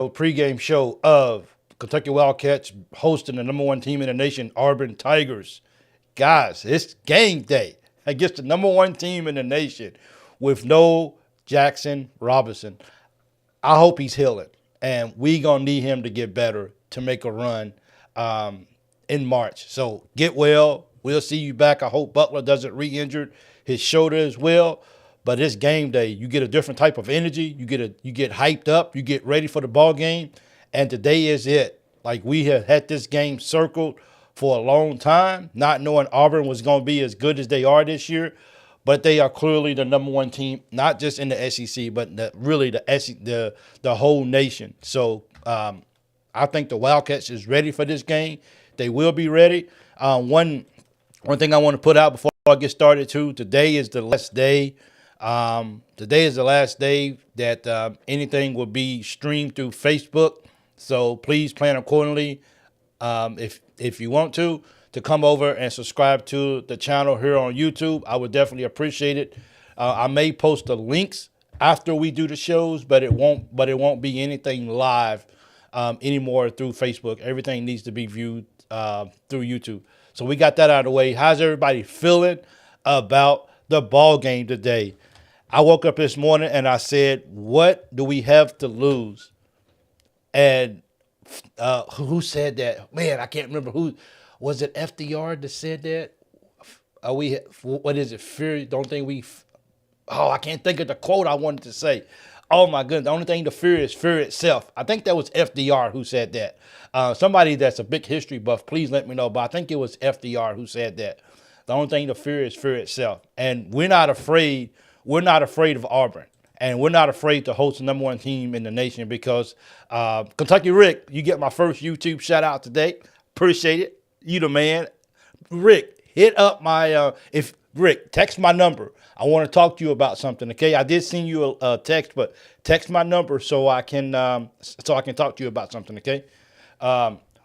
pregame show of Kentucky Wildcats hosting the #1 team in the nation, Auburn Tigers. Guys, it's game day against the #1 team in the nation with no Jackson Robinson. I hope he's healing, and we gonna need him to get better to make a run in March. So get well. We'll see you back. I hope Butler doesn't re-injure his shoulder as well. But it's game day. You get a different type of energy. You get hyped up. You get ready for the ball game. And today is it. Like, we have had this game circled for a long time, not knowing Auburn was going to be as good as they are this year. But they are clearly the #1 team, not just in the SEC, but really the whole nation. So I think the Wildcats is ready for this game. They will be ready. One thing I want to put out before I get started too. Today is the last day. Today is the last day that anything will be streamed through Facebook. So please plan accordingly. If you want to come over and subscribe to the channel here on YouTube, I would definitely appreciate it. I may post the links after we do the shows, but it won't be anything live anymore through Facebook. Everything needs to be viewed through YouTube. So we got that out of the way. How's everybody feeling about the ball game today? I woke up this morning and I said, what do we have to lose? And who said that? Man, I can't remember who. Was it FDR that said that? What is it? Fear, don't think we. I can't think of the quote I wanted to say. Oh my goodness. The only thing to fear is fear itself. I think that was FDR who said that. Somebody that's a big history buff, please let me know. But I think it was FDR who said that. The only thing to fear is fear itself. And we're not afraid. We're not afraid of Auburn. And we're not afraid to host the #1 team in the nation because Kentucky Rick, you get my first YouTube shout out today. Appreciate it. You the man. Rick, hit up my Rick, text my number. I want to talk to you about something, okay? I did send you a text, but text my number so I can talk to you about something, okay?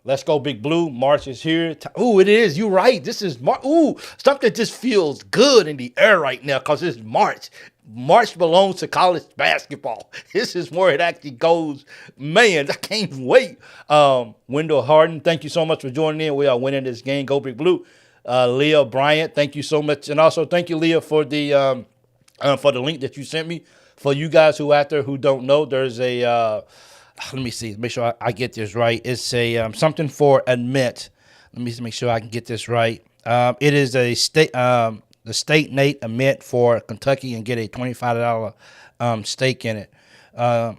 Let's go, Big Blue. March is here. Ooh, it is. You're right. This is March. Ooh, something just feels good in the air right now because it's March. March belongs to college basketball. This is where it actually goes. Man, I can't wait. Wendell Harden, thank you so much for joining in. We are winning this game. Go, Big Blue. Leah Bryant, thank you so much. And also thank you, Leah, for the link that you sent me. For you guys who out there who don't know, there's a let me see, make sure I get this right. It's a something for admit. Let me make sure I can get this right. It is a state the state Nate admit for Kentucky and get a $25 stake in it. Yeah,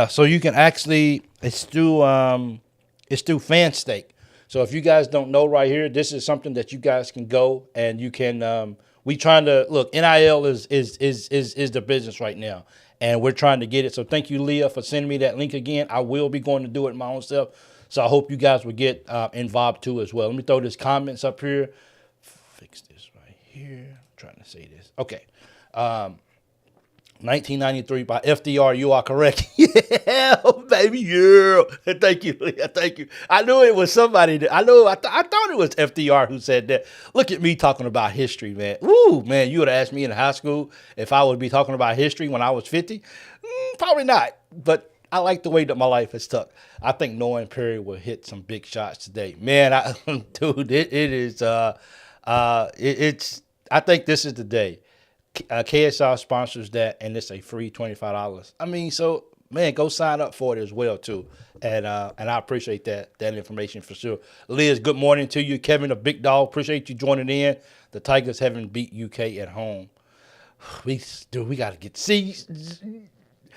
so you can actually it's through fan stake. So if you guys don't know right here, this is something that you guys can go and you can we trying to look, NIL is the business right now. And we're trying to get it. So thank you, Leah, for sending me that link again. I will be going to do it my own self. So I hope you guys will get involved too as well. Let me throw this comments up here. Fix this right here. I'm trying to say this. Okay. 1993 by FDR. You are correct. Yeah, baby. Yeah. Thank you, Leah. Thank you. I knew it was somebody. I thought it was FDR who said that. Look at me talking about history, man. Woo, man. You would have asked me in high school if I would be talking about history when I was 50. Probably not. But I like the way that my life is stuck. I think Noah Perry will hit some big shots today. Man, dude, it is. I think this is the day. KSR sponsors that, and it's a free $25. I mean, so man, go sign up for it as well too, and I appreciate that information for sure. Liz, good morning to you. Kevin, the big dog, appreciate you joining in. The Tigers haven't beat UK at home. We got to get see.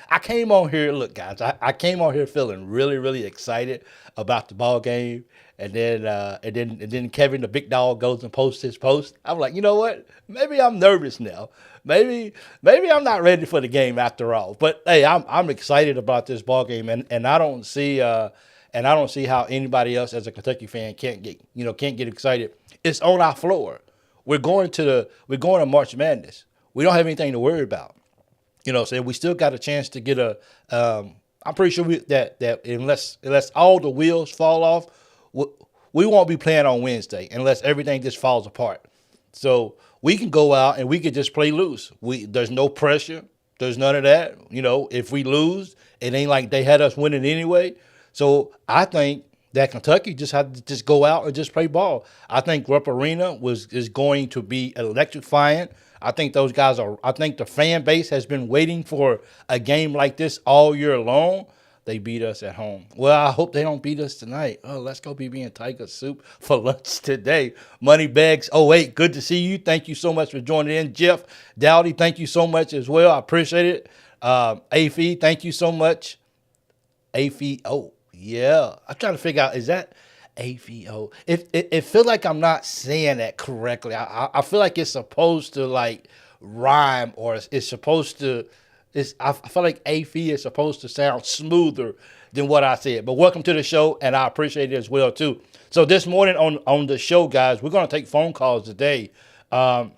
I came on here. Look, guys, I came on here feeling really, really excited about the ball game. And then Kevin, the big dog, goes and posts his post. I'm like, you know what? Maybe I'm nervous now. Maybe I'm not ready for the game after all. But hey, I'm excited about this ball game, and I don't see how anybody else as a Kentucky fan can't get excited. It's on our floor. We're going to March Madness. We don't have anything to worry about. So we still got a chance to get a. I'm pretty sure that unless all the wheels fall off, we won't be playing on Wednesday unless everything just falls apart. So we can go out and we can just play loose. There's no pressure. There's none of that. If we lose, it ain't like they had us winning anyway. So I think that Kentucky just had to just go out and just play ball. I think Rupp Arena is going to be electrifying. I think those guys are. I think the fan base has been waiting for a game like this all year long. They beat us at home. Well, I hope they don't beat us tonight. Oh, let's go be being tiger soup for lunch today. Moneybags 08, good to see you. Thank you so much for joining in. Jeff Dowdy, thank you so much as well. I appreciate it. AFE, thank you so much. AFE, oh, yeah. I'm trying to figure out, is that AFO? It feels like I'm not saying that correctly. I feel like it's supposed to like rhyme, or it's supposed to. I feel like AFE is supposed to sound smoother than what I said. But welcome to the show, and I appreciate it as well too. So this morning on the show, guys, we're gonna take phone calls today, and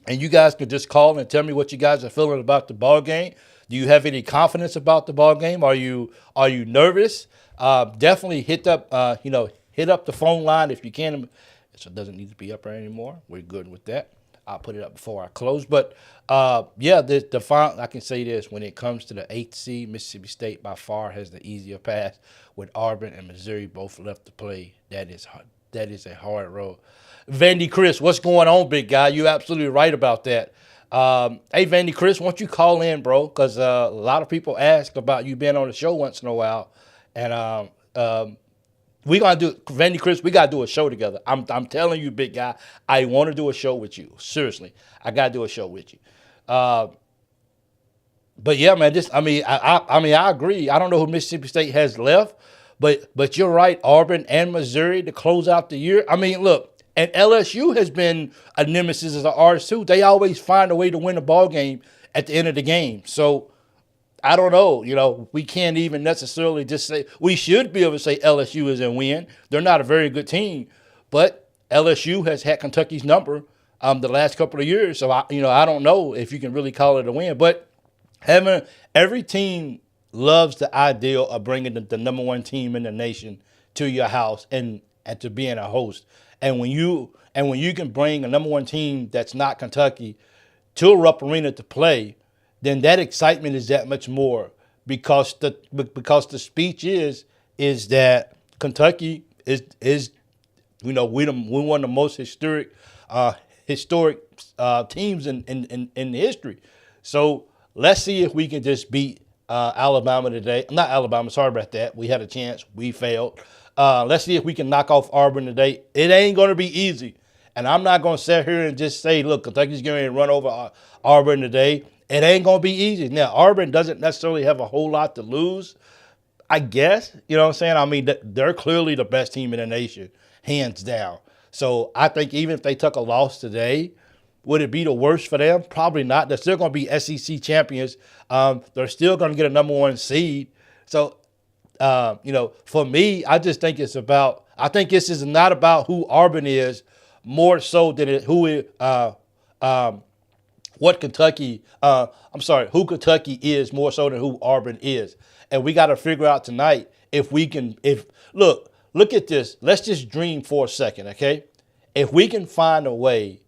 you guys can just call and tell me what you guys are feeling about the ball game. Do you have any confidence about the ball game? Are you nervous? Definitely hit up the phone line if you can. So it doesn't need to be up there anymore. We're good with that. I'll put it up before I close. But the final, I can say this: when it comes to the 8th seed, Mississippi State by far has the easier path. With Auburn and Missouri both left to play, that is a hard road. Vandy Chris, what's going on, big guy? You're absolutely right about that. Hey, Vandy Chris, why don't you call in, bro? Because a lot of people ask about you being on the show once in a while, and we gotta do, Vandy Chris, we gotta do a show together. I'm telling you, big guy, I want to do a show with you. Seriously, I gotta do a show with you. But yeah, man, I agree. I don't know who Mississippi State has left, but you're right. Auburn and Missouri to close out the year. I mean, look, and LSU has been a nemesis of ours too. They always find a way to win a ball game at the end of the game. So I don't know. We can't even necessarily just say, we should be able to say LSU is a win. They're not a very good team, but LSU has had Kentucky's number the last couple of years. So I don't know if you can really call it a win, but every team loves the idea of bringing the number one team in the nation to your house and to being a host. And when you can bring a number one team that's not Kentucky to a Rupp Arena to play, then that excitement is that much more, because the speech is that Kentucky is we're one of the most historic teams in history. So let's see if we can just beat Alabama today. Not Alabama, sorry about that. We had a chance, we failed. Let's see if we can knock off Auburn today. It ain't going to be easy, and I'm not going to sit here and just say, look, Kentucky's going to run over Auburn today. It ain't going to be easy. Now, Auburn doesn't necessarily have a whole lot to lose, I guess. You know what I'm saying? I mean, they're clearly the best team in the nation, hands down. So I think even if they took a loss today, would it be the worst for them? Probably not. They're still going to be SEC champions. They're still going to get a number one seed. So, for me, I just think I think this is not about who Auburn is, more so than who Kentucky is, more so than who Auburn is. And we got to figure out tonight look at this. Let's just dream for a second, okay? If we can find a way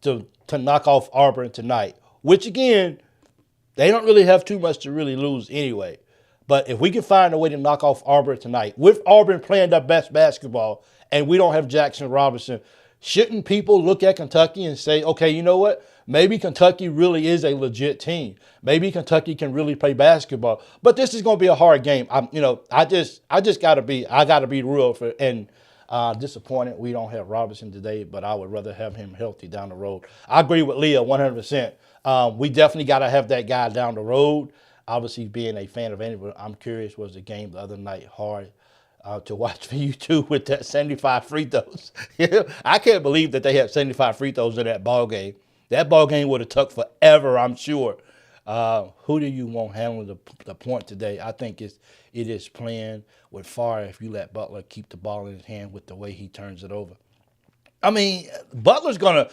to knock off Auburn tonight, which again, they don't really have too much to really lose anyway. But if we can find a way to knock off Auburn tonight, with Auburn playing their best basketball, and we don't have Jackson Robinson, shouldn't people look at Kentucky and say, okay, you know what? Maybe Kentucky really is a legit team. Maybe Kentucky can really play basketball. But this is going to be a hard game. I gotta be real and disappointed we don't have Robinson today, but I would rather have him healthy down the road. I agree with Leah 100%. We definitely got to have that guy down the road. Obviously, being a fan of anybody, I'm curious, was the game the other night hard to watch for you two with that 75 free throws? I can't believe that they had 75 free throws in that ball game. That ball game would have took forever, I'm sure. Who do you want handling the point today? I think it is playing with fire if you let Butler keep the ball in his hand with the way he turns it over. I mean, Butler's going to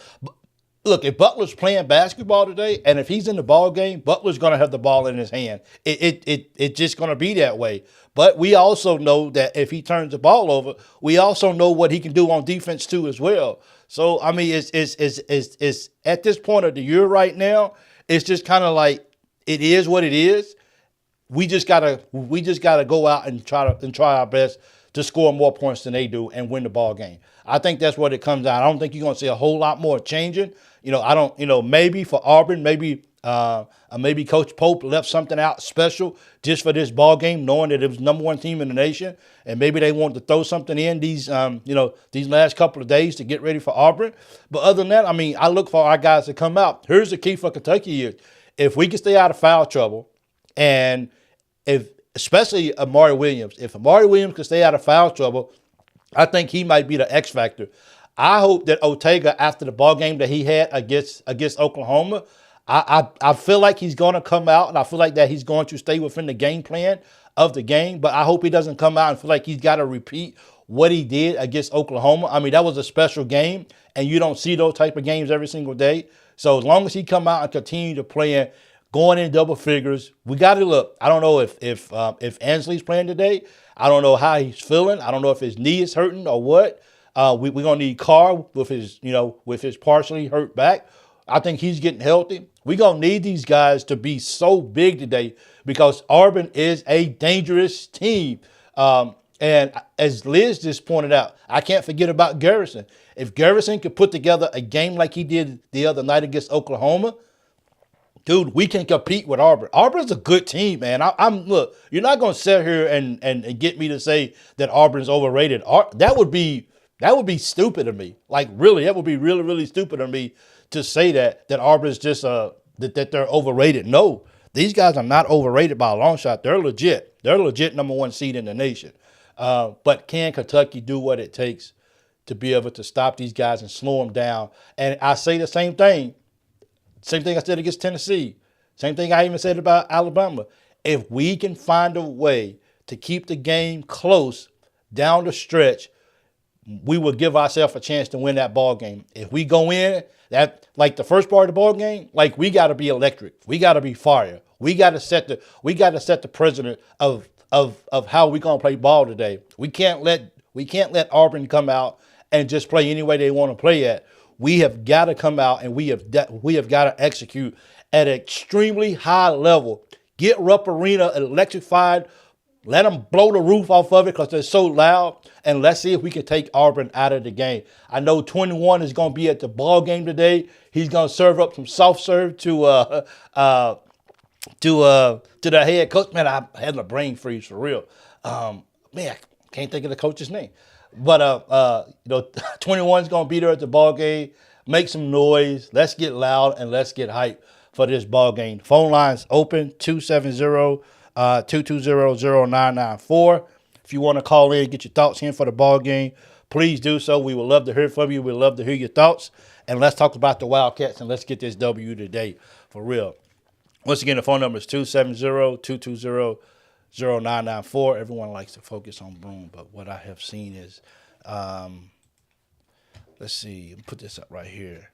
– look, if Butler's playing basketball today and if he's in the ball game, Butler's going to have the ball in his hand. It's just going to be that way. But we also know that if he turns the ball over, we also know what he can do on defense too as well. So, I mean, it's at this point of the year right now, it's just kind of like it is what it is. We just gotta go out and try our best to score more points than they do and win the ball game. I think that's what it comes down. I don't think you're gonna see a whole lot more changing. I don't. Maybe for Auburn, maybe Coach Pope left something out special just for this ball game, knowing that it was number one team in the nation, and maybe they wanted to throw something in these last couple of days to get ready for Auburn. But other than that, I look for our guys to come out. Here's the key for Kentucky is if we can stay out of foul trouble. And especially Amari Williams, if Amari Williams can stay out of foul trouble, I think he might be the X factor. I hope that Ortega, after the ball game that he had against Oklahoma, I feel like he's going to come out, and I feel like that he's going to stay within the game plan of the game. But I hope he doesn't come out and feel like he's got to repeat what he did against Oklahoma. That was a special game, and you don't see those type of games every single day. So as long as he come out and continue to play going in double figures, we got to look. I don't know if Ansley's playing today. I don't know how he's feeling. I don't know if his knee is hurting or what. We're gonna need Carr with his partially hurt back. I think he's getting healthy. We're gonna need these guys to be so big today because Auburn is a dangerous team. And as Liz just pointed out, I can't forget about Garrison. If Garrison could put together a game like he did the other night against Oklahoma, dude, we can compete with Auburn. Auburn's a good team, man. Look, you're not gonna sit here and get me to say that Auburn's overrated. That would be stupid of me. Like really, that would be really, really stupid of me to say that Auburn's just that they're overrated. No, these guys are not overrated by a long shot. They're legit. They're a legit number one seed in the nation. But can Kentucky do what it takes to be able to stop these guys and slow them down? And I say the same thing. Same thing I said against Tennessee. Same thing I even said about Alabama. If we can find a way to keep the game close down the stretch, we will give ourselves a chance to win that ball game. If we go in, that like the first part of the ball game, like we got to be electric. We got to be fire. We got to set the precedent of how we gonna play ball today. We can't let Auburn come out and just play any way they want to play at. We have got to come out and we have got to execute at an extremely high level. Get Rupp Arena electrified. Let them blow the roof off of it because they're so loud. And let's see if we can take Auburn out of the game. I know 21 is going to be at the ball game today. He's going to serve up some soft serve to the head coach. Man, I had a brain freeze for real. Man, I can't think of the coach's name. But 21 is going to be there at the ball game. Make some noise. Let's get loud and let's get hype for this ball game. Phone lines open 270-220-0994. If you want to call in and get your thoughts in for the ball game, please do so. We would love to hear from you. We'd love to hear your thoughts. And let's talk about the Wildcats and let's get this W today for real. Once again, the phone number is 270-220-0994. Everyone likes to focus on Broome, but what I have seen is, let's see, put this up right here.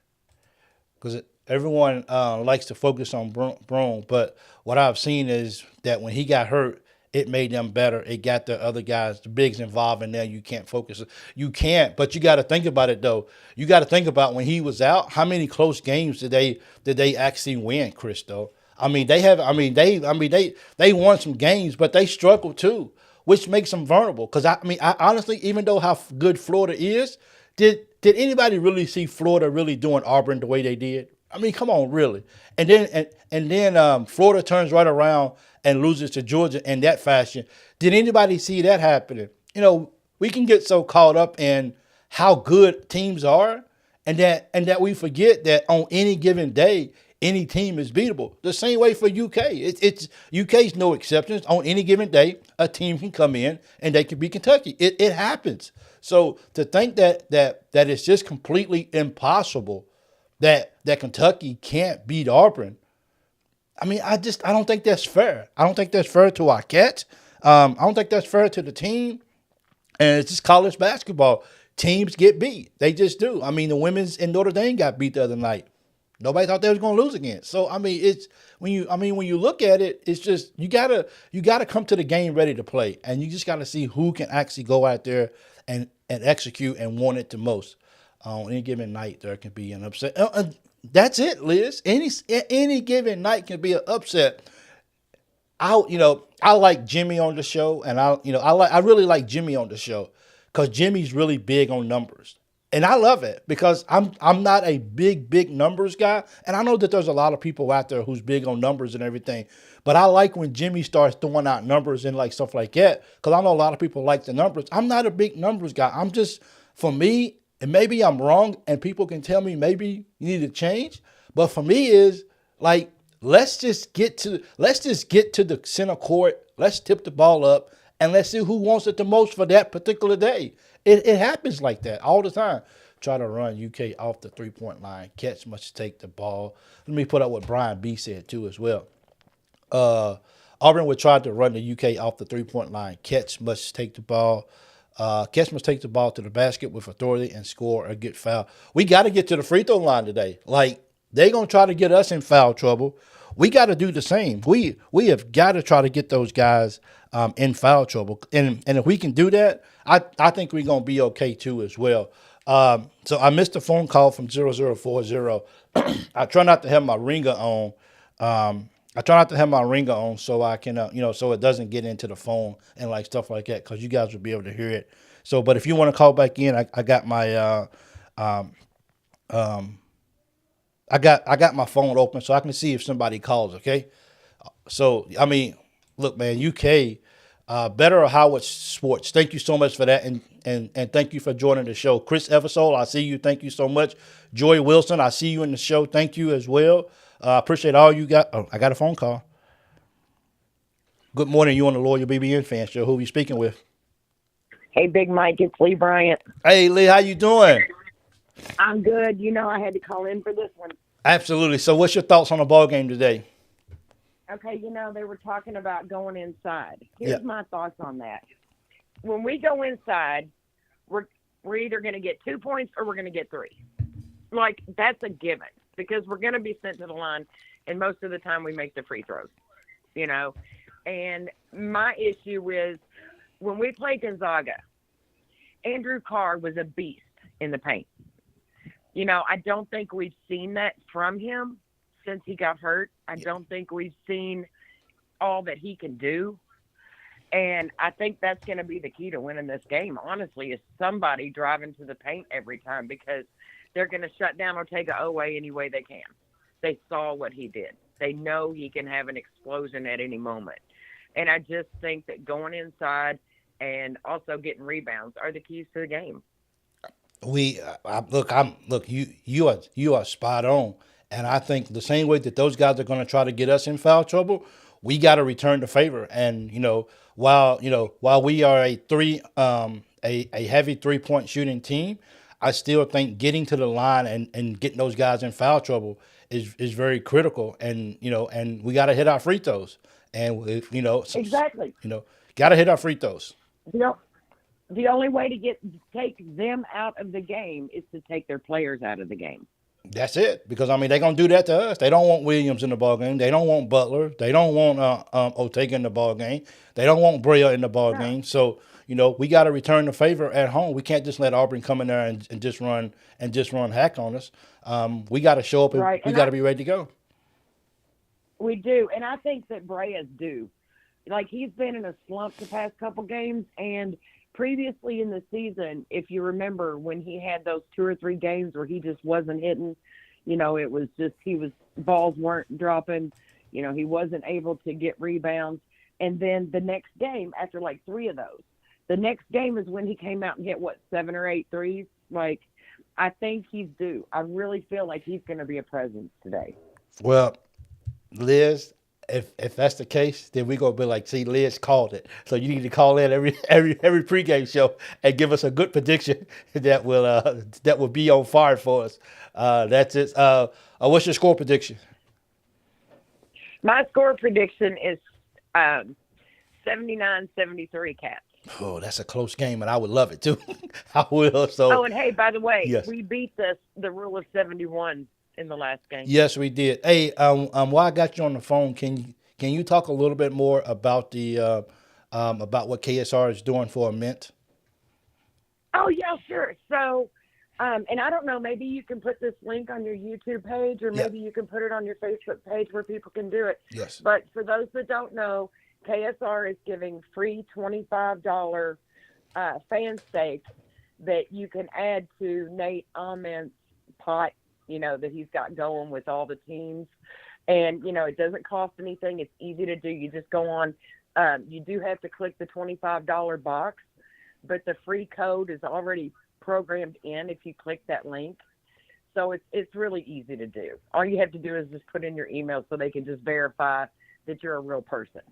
Because everyone likes to focus on Broome, but what I've seen is that when he got hurt, it made them better. It got the other guys, the bigs involved in there. You can't focus. You can't, but you got to think about it though. You got to think about when he was out, how many close games did they actually win, Chris? Though they won some games, but they struggled too, which makes them vulnerable. Because I honestly, even though how good Florida is, did anybody really see Florida really doing Auburn the way they did? Come on, really. And then Florida turns right around and loses to Georgia in that fashion. Did anybody see that happening? We can get so caught up in how good teams are, and that we forget that on any given day, any team is beatable. The same way for UK. It's UK's no exceptions. On any given day, a team can come in and they can beat Kentucky. It happens. So to think that it's just completely impossible that Kentucky can't beat Auburn, I don't think that's fair. I don't think that's fair to our Cats. I don't think that's fair to the team. And it's just college basketball. Teams get beat. They just do. The women's in Notre Dame got beat the other night. Nobody thought they was going to lose again. So it's when you look at it, it's just you gotta come to the game ready to play, and you just gotta see who can actually go out there and execute and want it the most. On any given night, there can be an upset. That's it, Liz. Any given night can be an upset. I like Jimmy on the show, and I really like Jimmy on the show because Jimmy's really big on numbers, and I love it because I'm not a big numbers guy, and I know that there's a lot of people out there who's big on numbers and everything, but I like when Jimmy starts throwing out numbers and like stuff like that because I know a lot of people like the numbers. I'm not a big numbers guy. I'm just for me, and maybe I'm wrong, and people can tell me maybe you need to change, but for me is like let's just get to the center court. Let's tip the ball up and let's see who wants it the most for that particular day. It happens like that all the time. Try to run UK off the 3-point line. Catch must take the ball. Let me put up what Brian B said too as well. Auburn would try to run the UK off the 3-point line. Catch must take the ball. Catch must take the ball to the basket with authority and score or get fouled. We got to get to the free throw line today. Like they're gonna try to get us in foul trouble. We got to do the same. We have got to try to get those guys in foul trouble, and if we can do that, I think we're gonna be okay too as well. So I missed a phone call from 0040. I try not to have my ringer on. So I can, so it doesn't get into the phone and like stuff like that because you guys will be able to hear it. So, but if you want to call back in, I got my I got my phone open so I can see if somebody calls. Okay. So I mean, look, man, UK, better or Howard Sports. Thank you so much for that, and thank you for joining the show, Chris Eversole. I see you. Thank you so much, Joy Wilson. I see you in the show. Thank you as well. Appreciate all you got. Oh, I got a phone call. Good morning. You on the Loyal BBN Fan Show? Who are you speaking with? Hey, Big Mike, it's Lee Bryant. Hey, Lee, how you doing? I'm good. You know, I had to call in for this one. Absolutely. So, what's your thoughts on the ball game today? Okay, you know, they were talking about going inside. Yeah. Here's my thoughts on that. When we go inside, we're either going to get 2 points or we're going to get 3. Like, that's a given because we're going to be sent to the line, and most of the time we make the free throws, you know. And my issue is when we play Gonzaga, Andrew Carr was a beast in the paint. You know, I don't think we've seen that from him since he got hurt. I don't think we've seen all that he can do. And I think that's going to be the key to winning this game, honestly, is somebody driving to the paint every time because they're going to shut down 𝐀𝐫𝐭𝐒𝐜𝐢𝐞𝐧𝐜𝐞𝐞𝐤𝐥𝐲 any way they can. They saw what he did. They know he can have an explosion at any moment. And I just think that going inside and also getting rebounds are the keys to the game. You are spot on, and I think the same way that those guys are going to try to get us in foul trouble, we got to return the favor. And while we are a heavy 3-point shooting team, I still think getting to the line and getting those guys in foul trouble is very critical. And and we got to hit our free throws, and Exactly. got to hit our free throws. You know, the only way to take them out of the game is to take their players out of the game. That's it. Because I mean, they're gonna do that to us. They don't want Williams in the ball game. They don't want Butler. They don't want Ortega in the ball game. They don't want Brea in the ball No. game. So we got to return the favor at home. We can't just let Auburn come in there and just run hack on us. We got to show up and Right. we And got to be ready to go. we do. And I think that Brea's due. Like, he's been in a slump the past couple games. And previously in the season, if you remember when he had those 2 or 3 games where he just wasn't hitting, it was just balls weren't dropping. He wasn't able to get rebounds. And then the next game, after like 3 of those, the next game is when he came out and hit, 7 or 8 threes? Like, I think he's due. I really feel like he's going to be a presence today. Well, Liz, if that's the case, then we're gonna be like, see, Liz called it. So you need to call in every pregame show and give us a good prediction that will be on fire for us. That's it. What's your score prediction? My score prediction is 79-73 Cats. Oh, that's a close game, and I would love it too. I will. So. Oh, and hey, by the way, Yes. we beat the rule of 71 in the last game. Yes, we did. Hey, while I got you on the phone, can you talk a little bit more about the about what KSR is doing for a Mint? Oh, yeah, sure. So And I don't know, maybe you can put this link on your YouTube page, or Yeah. maybe you can put it on your Facebook page where people can do it. Yes. But for those that don't know, KSR is giving free $25 fan stake that you can add to Nate Ament's pot, that he's got going with all the teams. And, it doesn't cost anything. It's easy to do. You just go on. You do have to click the $25 box, but the free code is already programmed in if you click that link. So it's really easy to do. All you have to do is just put in your email so they can just verify that you're a real person.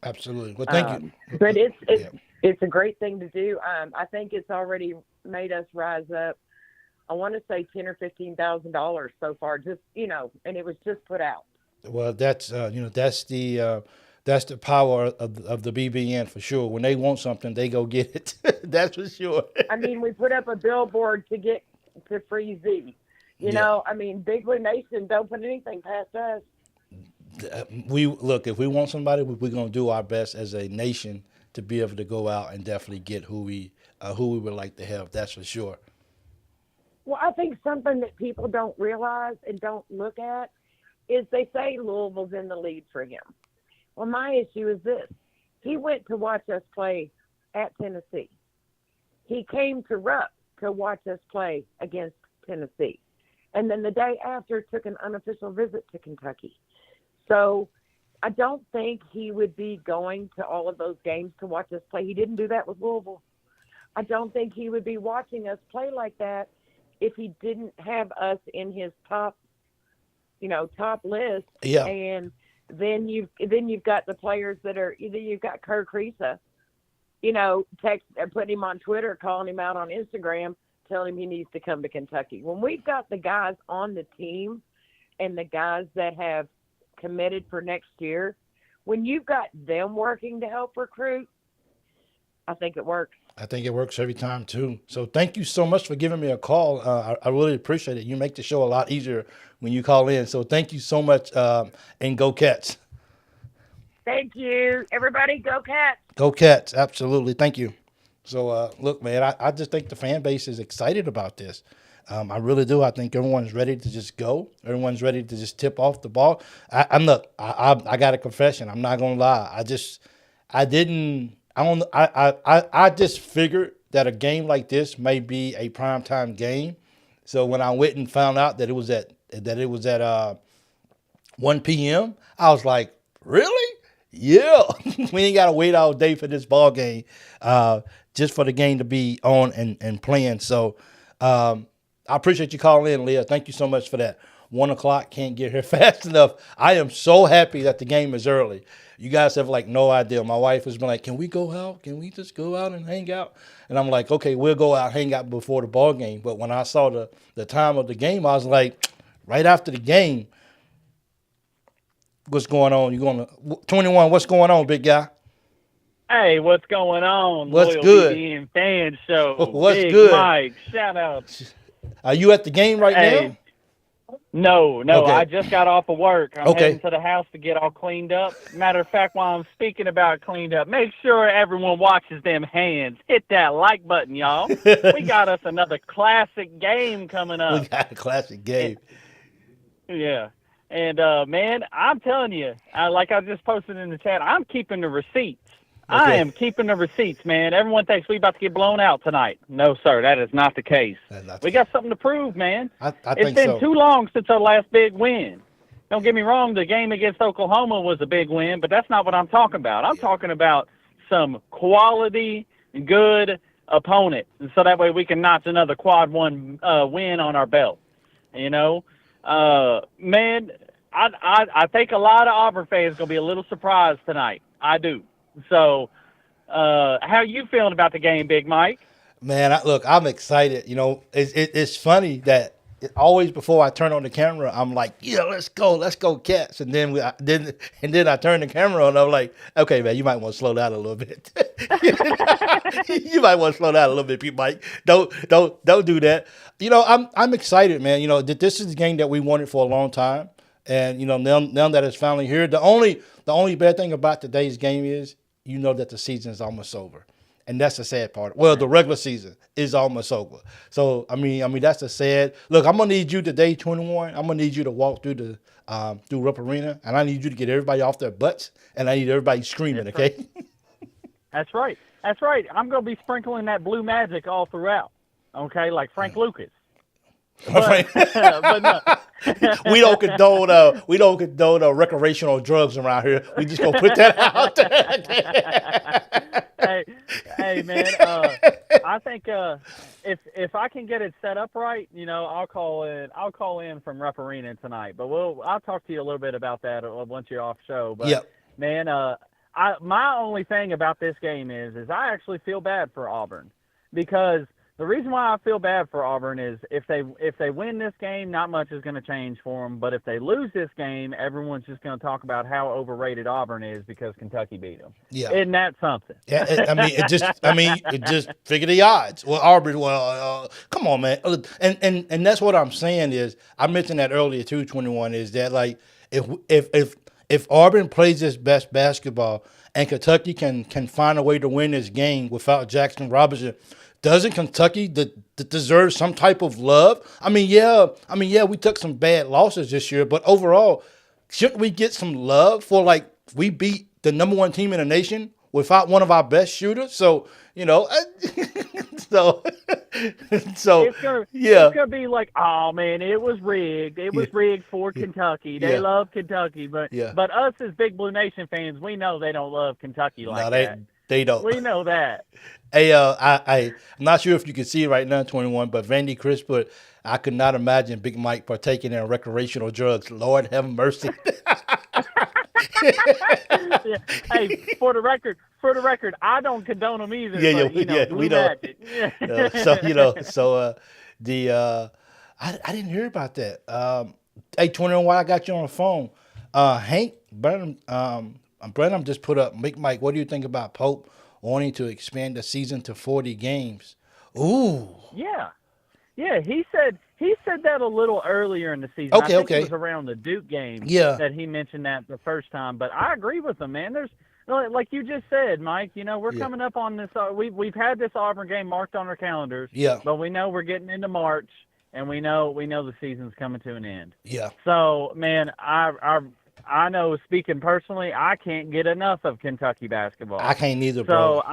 Absolutely. Well, thank you. But it's a great thing to do. I think it's already made us rise up. I want to say $10,000 or $15,000 so far. Just and it was just put out. Well, that's that's the power of the BBN for sure. When they want something, they go get it. That's for sure. I mean, we put up a billboard to get to free Z. Big Blue Nation don't put anything past us. If we want somebody, we're gonna do our best as a nation to be able to go out and definitely get who we would like to have. That's for sure. Well, I think something that people don't realize and don't look at is they say Louisville's in the lead for him. Well, my issue is this. He went to watch us play at Tennessee. He came to Rupp to watch us play against Tennessee. And then the day after took an unofficial visit to Kentucky. So I don't think he would be going to all of those games to watch us play. He didn't do that with Louisville. I don't think he would be watching us play like that if he didn't have us in his top list. Yeah. And then you've got the players that are either you've got 𝐀𝐫𝐭𝐒𝐜𝐞𝐢𝐞𝐳𝐿, putting him on Twitter, calling him out on Instagram, telling him he needs to come to Kentucky. When we've got the guys on the team and the guys that have committed for next year, when you've got them working to help recruit, I think it works. I think it works every time too. So thank you so much for giving me a call. I really appreciate it. You make the show a lot easier when you call in. So thank you so much, and go Cats. Thank you. Everybody go Cats. Go Cats. Absolutely. Thank you. So look, man, I just think the fan base is excited about this. I really do. I think everyone's ready to just go. Everyone's ready to just tip off the ball. I got a confession. I'm not gonna lie. I just figured that a game like this may be a primetime game. So when I went and found out that it was at 1 p.m., I was like, really? Yeah. We ain't gotta wait all day for this ball game, just for the game to be on and playing. So I appreciate you calling in, Leah. Thank you so much for that. 1 o'clock, can't get here fast enough. I am so happy that the game is early. You guys have no idea. My wife has been like, can we go out? Can we just go out and hang out? And I'm like, okay, we'll go out, hang out before the ball game. But when I saw the time of the game, I was like, right after the game, what's going on? You going to 21? What's going on, big guy? Hey, what's going on? What's Loyal good? BBN fan show. What's Big good? Mike, shout out. Are you at the game right now? No. Okay. I just got off of work. I'm Okay. heading to the house to get all cleaned up. Matter of fact, while I'm speaking about cleaned up, make sure everyone watches them hands. Hit that like button, y'all. We got us another classic game coming up. We got a classic game. Yeah. And, man, I'm telling you, like I just posted in the chat, I'm keeping the receipts. Okay. I am keeping the receipts, man. Everyone thinks we about to get blown out tonight. No, sir, that is not the case. We got something to prove, man. I It's think been so. too long since our last big win. Don't get me wrong, the game against Oklahoma was a big win, but that's not what I'm talking about. I'm talking about some quality, good opponent, and so that way we can notch another quad one win on our belt. You know, man, I think a lot of Auburn fans are gonna be a little surprised tonight. I do. So, how you feeling about the game, Big Mike? Man, I'm excited. You know, it's funny that always before I turn on the camera, I'm like, yeah, let's go Cats. And then I turn the camera on, I'm like, okay, man, you might want to slow down a little bit. You might want to slow down a little bit, Pete Mike. Don't do that. You know, I'm excited, man. You know, this is the game that we wanted for a long time, and you know, now that it's finally here. The only bad thing about today's game is, you know, that the season is almost over. and that's the sad part. Well, the regular season is almost over. So I mean that's the sad. Look, I'm gonna need you today, 21. I'm gonna need you to walk through the through Rupp Arena, and I need you to get everybody off their butts, and I need everybody screaming. That's Okay. That's right. That's right. I'm going to be sprinkling that blue magic all throughout. Okay, like Frank Lucas. But, but no. we don't condone recreational drugs around here. We just gonna put that out there. hey, man. I think if I can get it set up right, I'll call in from Rupp Arena tonight. But I'll talk to you a little bit about that once you're off show. But yep. Man, my only thing about this game is I actually feel bad for Auburn, because the reason why I feel bad for Auburn is if they win this game, not much is going to change for them. But if they lose this game, everyone's just going to talk about how overrated Auburn is because Kentucky beat them. Yeah, isn't that something? Yeah, it just figure the odds. Well, Auburn, come on, man, and that's what I'm saying is I mentioned that earlier too. 21 is that like if Auburn plays its best basketball and Kentucky can find a way to win this game without Jackson Robinson. Doesn't Kentucky deserve some type of love? I mean, yeah, we took some bad losses this year, but overall, shouldn't we get some love for like we beat the number one team in the nation without one of our best shooters? So so it's gonna be like, oh man, it was rigged. It was rigged for Kentucky. They love Kentucky, but us as Big Blue Nation fans, we know they don't love Kentucky like that. They don't. We know that. Hey, I'm not sure if you can see it right now, 21, but Vandy Chris put, I could not imagine Big Mike partaking in recreational drugs. Lord have mercy. Yeah. Hey, for the record, I don't condone them either. We don't. I didn't hear about that. Hey, 21, while I got you on the phone, Hank Brenham just put up, Big Mike, what do you think about Pope wanting to expand the season to 40 games? Ooh. Yeah. He said that a little earlier in the season. Okay. I think it was around the Duke game that he mentioned that the first time. But I agree with him, man. There's, like you just said, Mike, we're coming up on this. We've had this Auburn game marked on our calendars. Yeah. But we know we're getting into March, and we know the season's coming to an end. Yeah. So, man, I know, speaking personally, I can't get enough of Kentucky basketball. I can't neither, bro. So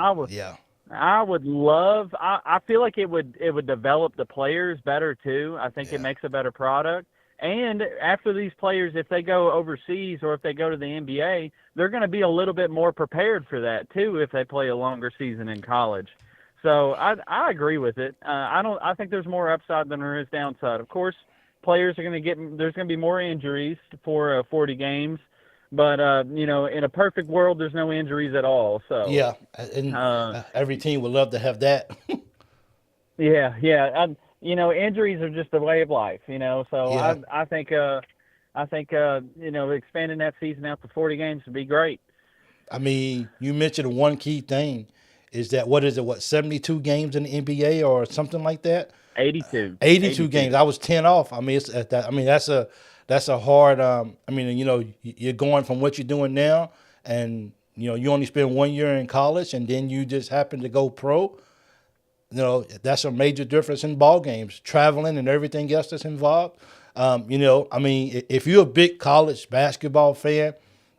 I would love. I feel like it would develop the players better too. I think it makes a better product. And after these players, if they go overseas or if they go to the NBA, they're going to be a little bit more prepared for that too if they play a longer season in college. So I agree with it. I think there's more upside than there is downside. Of course, players are going to there's going to be more injuries for 40 games. But, in a perfect world, there's no injuries at all. So yeah, and every team would love to have that. Yeah. Injuries are just the way of life, So I think expanding that season out to 40 games would be great. I mean, you mentioned one key thing is that, 72 games in the NBA or something like that? 82 games. I was 10 off. I mean, that's a hard, you're going from what you're doing now and, you only spend 1 year in college and then you just happen to go pro. That's a major difference in ball games, traveling and everything else that's involved. If you're a big college basketball fan,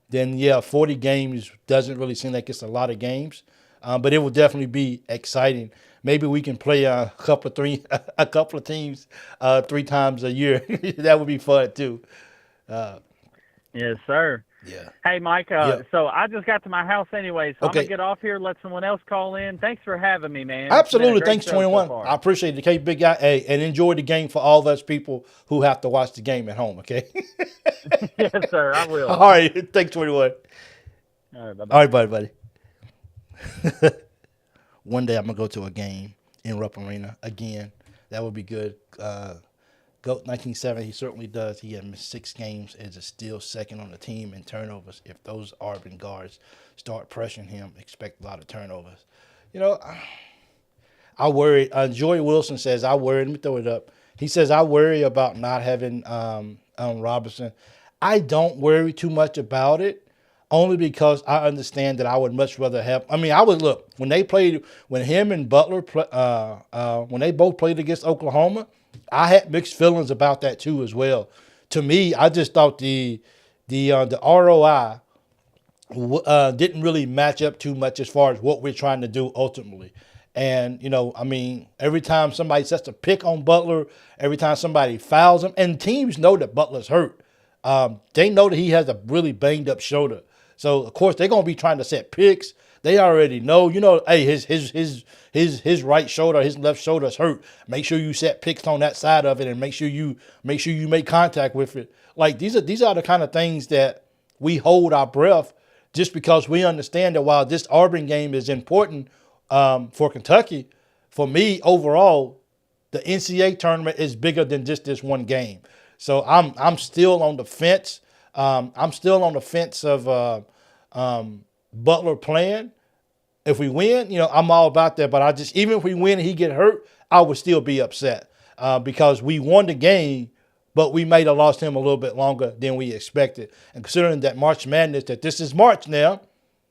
then 40 games doesn't really seem like it's a lot of games. But it will definitely be exciting. Maybe we can play a couple of teams 3 times a year. That would be fun too. Yes, sir. Yeah. Hey, Mike. So I just got to my house anyway, so I'm gonna get off here. Let someone else call in. Thanks for having me, man. Absolutely. Thanks, 21. So I appreciate it. Okay, big guy. Hey, and enjoy the game for all of us people who have to watch the game at home. Okay. Yes, sir. I will. All right. Thanks, 21. All right. Bye-bye. All right, buddy. One day I'm gonna go to a game in Rupp Arena again. That would be good. GOAT 1970, he certainly does. He had missed 6 games and is still second on the team in turnovers. If those Auburn guards start pressuring him, expect a lot of turnovers. I worry. Joey Wilson says, I worry. Let me throw it up. He says, I worry about not having Robinson. I don't worry too much about it. only because I understand that I would much rather have. I mean, I would look when they played when him and Butler when they both played against Oklahoma. I had mixed feelings about that too as well. To me, I just thought the ROI didn't really match up too much as far as what we're trying to do ultimately. And, I mean, every time somebody sets a pick on Butler, every time somebody fouls him, and teams know that Butler's hurt. They know that he has a really banged up shoulder. So, of course, they're going to be trying to set picks. They already know, hey, his right shoulder, his left shoulder is hurt. Make sure you set picks on that side of it and make sure you make contact with it. Like these are the kind of things that we hold our breath just because we understand that while this Auburn game is important for Kentucky, for me overall, the NCAA tournament is bigger than just this one game. So I'm still on the fence. I'm still on the fence of Butler playing. If we win, I'm all about that. But even if we win and he get hurt, I would still be upset because we won the game, but we may have lost him a little bit longer than we expected. And considering that March Madness, that this is March now,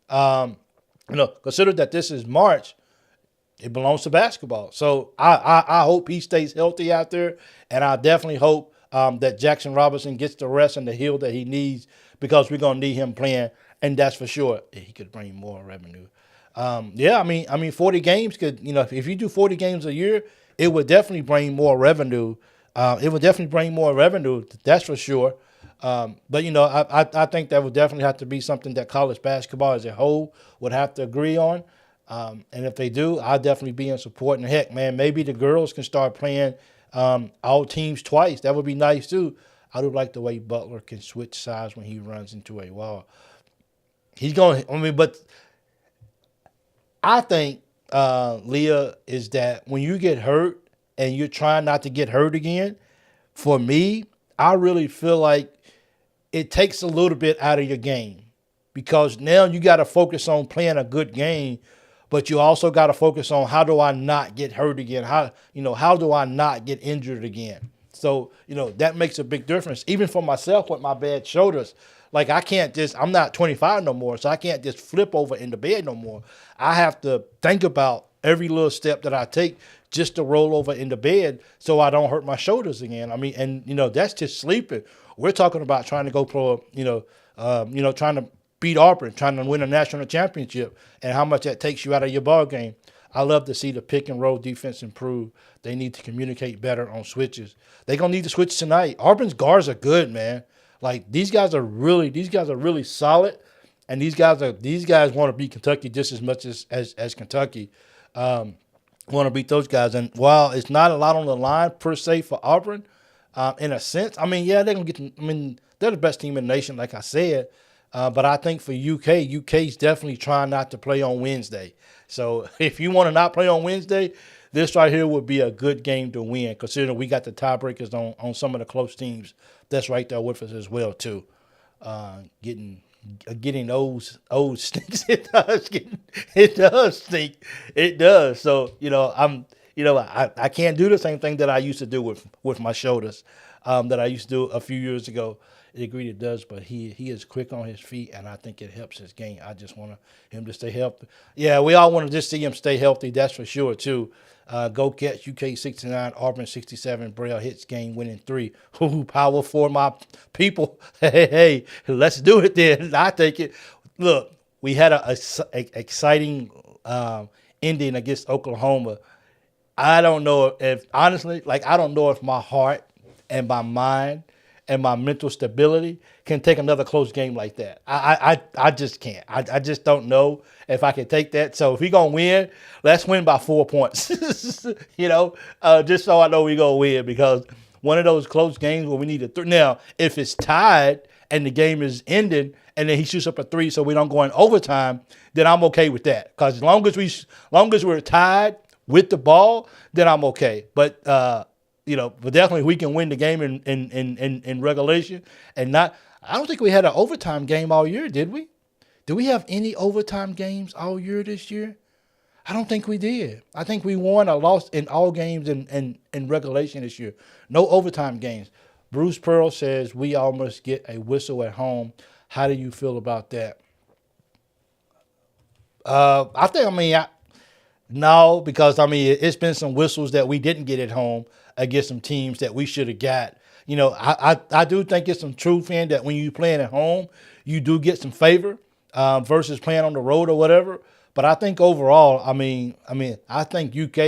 consider that this is March, it belongs to basketball. So I hope he stays healthy out there, and I definitely hope that Jackson Robinson gets the rest and the heal that he needs because we're gonna need him playing, and that's for sure. He could bring more revenue. I mean, 40 games could, if you do 40 games a year, it would definitely bring more revenue. That's for sure. But I think that would definitely have to be something that college basketball as a whole would have to agree on. And if they do, I'll definitely be in support. And heck, man, maybe the girls can start playing all teams twice. That would be nice too. I do like the way Butler can switch sides when he runs into a wall. But I think, Leah, is that when you get hurt and you're trying not to get hurt again, for me, I really feel like it takes a little bit out of your game because now you got to focus on playing a good game, but you also got to focus on how do I not get hurt again? How do I not get injured again? So, that makes a big difference. Even for myself with my bad shoulders, like I'm not 25 no more, so I can't just flip over in the bed no more. I have to think about every little step that I take just to roll over in the bed so I don't hurt my shoulders again. I mean, and, that's just sleeping. We're talking about trying to go pro, trying to beat Auburn, trying to win a national championship, and how much that takes you out of your ball game. I love to see the pick and roll defense improve. They need to communicate better on switches. They're going to need to switch tonight. Auburn's guards are good, man. Like these guys are really solid, and these guys want to beat Kentucky just as much as Kentucky want to beat those guys. And while it's not a lot on the line per se for Auburn, in a sense, I mean, yeah, they're gonna get. I mean, they're the best team in the nation, like I said. But I think for UK's definitely trying not to play on Wednesday. So if you want to not play on Wednesday, this right here would be a good game to win, considering we got the tiebreakers on some of the close teams that's right there with us as well too. Getting those old stinks. It does stink. It does. So I can't do the same thing that I used to do with my shoulders that I used to do a few years ago. It agreed it does, but he is quick on his feet, and I think it helps his game. I just want him to stay healthy. Yeah, we all want to just see him stay healthy. That's for sure too. Go catch UK 69, Auburn 67, Braille hits game winning 3. Ooh, power for my people. Hey, let's do it then. I take it. Look, we had a exciting ending against Oklahoma. I don't know if, honestly, I don't know if my heart and my mind and my mental stability can take another close game like that. I just can't. I just don't know if I can take that. So if we're going to win, let's win by 4 points, just so I know we're going to win, because one of those close games where we need a now, if it's tied and the game is ending and then he shoots up a 3 so we don't go in overtime, then I'm okay with that. Because as long as we're tied with the ball, then I'm okay. But but definitely we can win the game in regulation and not. I don't think we had an overtime game all year, did we? Did we have any overtime games all year this year? I don't think we did. I think we won or lost in all games in regulation this year. No overtime games. Bruce Pearl says we almost get a whistle at home. How do you feel about that? No, because it's been some whistles that we didn't get at home against some teams that we should have got. I do think it's some truth in that when you playing at home, you do get some favor versus playing on the road or whatever. But I think overall, I think UK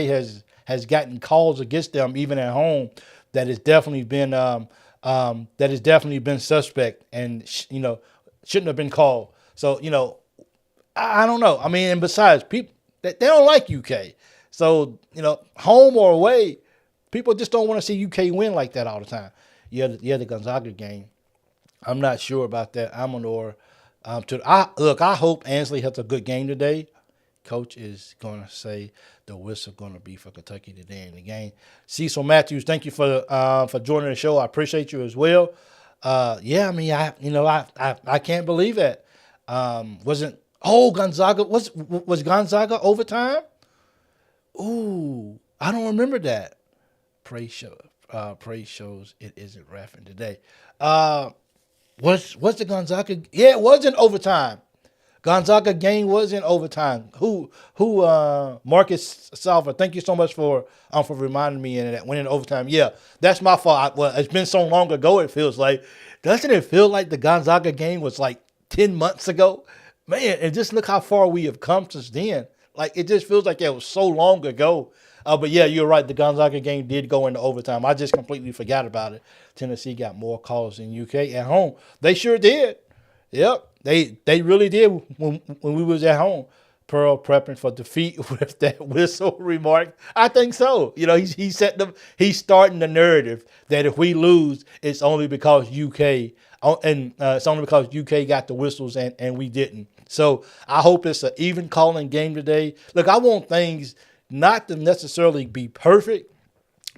has gotten calls against them even at home that has definitely been suspect and shouldn't have been called. So I don't know. And besides, people they don't like UK. So home or away, people just don't want to see UK win like that all the time. The Gonzaga game. I'm not sure about that. Amador. I hope Ansley has a good game today. Coach is going to say the whistle going to be for Kentucky today in the game. Cecil Matthews, thank you for joining the show. I appreciate you as well. I can't believe it. Gonzaga was Gonzaga overtime? Ooh, I don't remember that. Praise shows it isn't reffing today. Was the Gonzaga? Yeah, it was in overtime. Gonzaga game was in overtime. Marcus Salva, thank you so much for reminding me in that went in overtime. Yeah, that's my fault. It's been so long ago. It feels like, doesn't it feel like the Gonzaga game was like 10 months ago? Man, and just look how far we have come since then. Like, it just feels like it was so long ago. But yeah, you're right. The Gonzaga game did go into overtime. I just completely forgot about it. Tennessee got more calls than UK at home. They sure did. Yep, they really did when we was at home. Pearl prepping for defeat with that whistle remark. I think so. He's starting the narrative that if we lose, it's only because UK got the whistles and we didn't. So I hope it's an even calling game today. Look, I want things not to necessarily be perfect,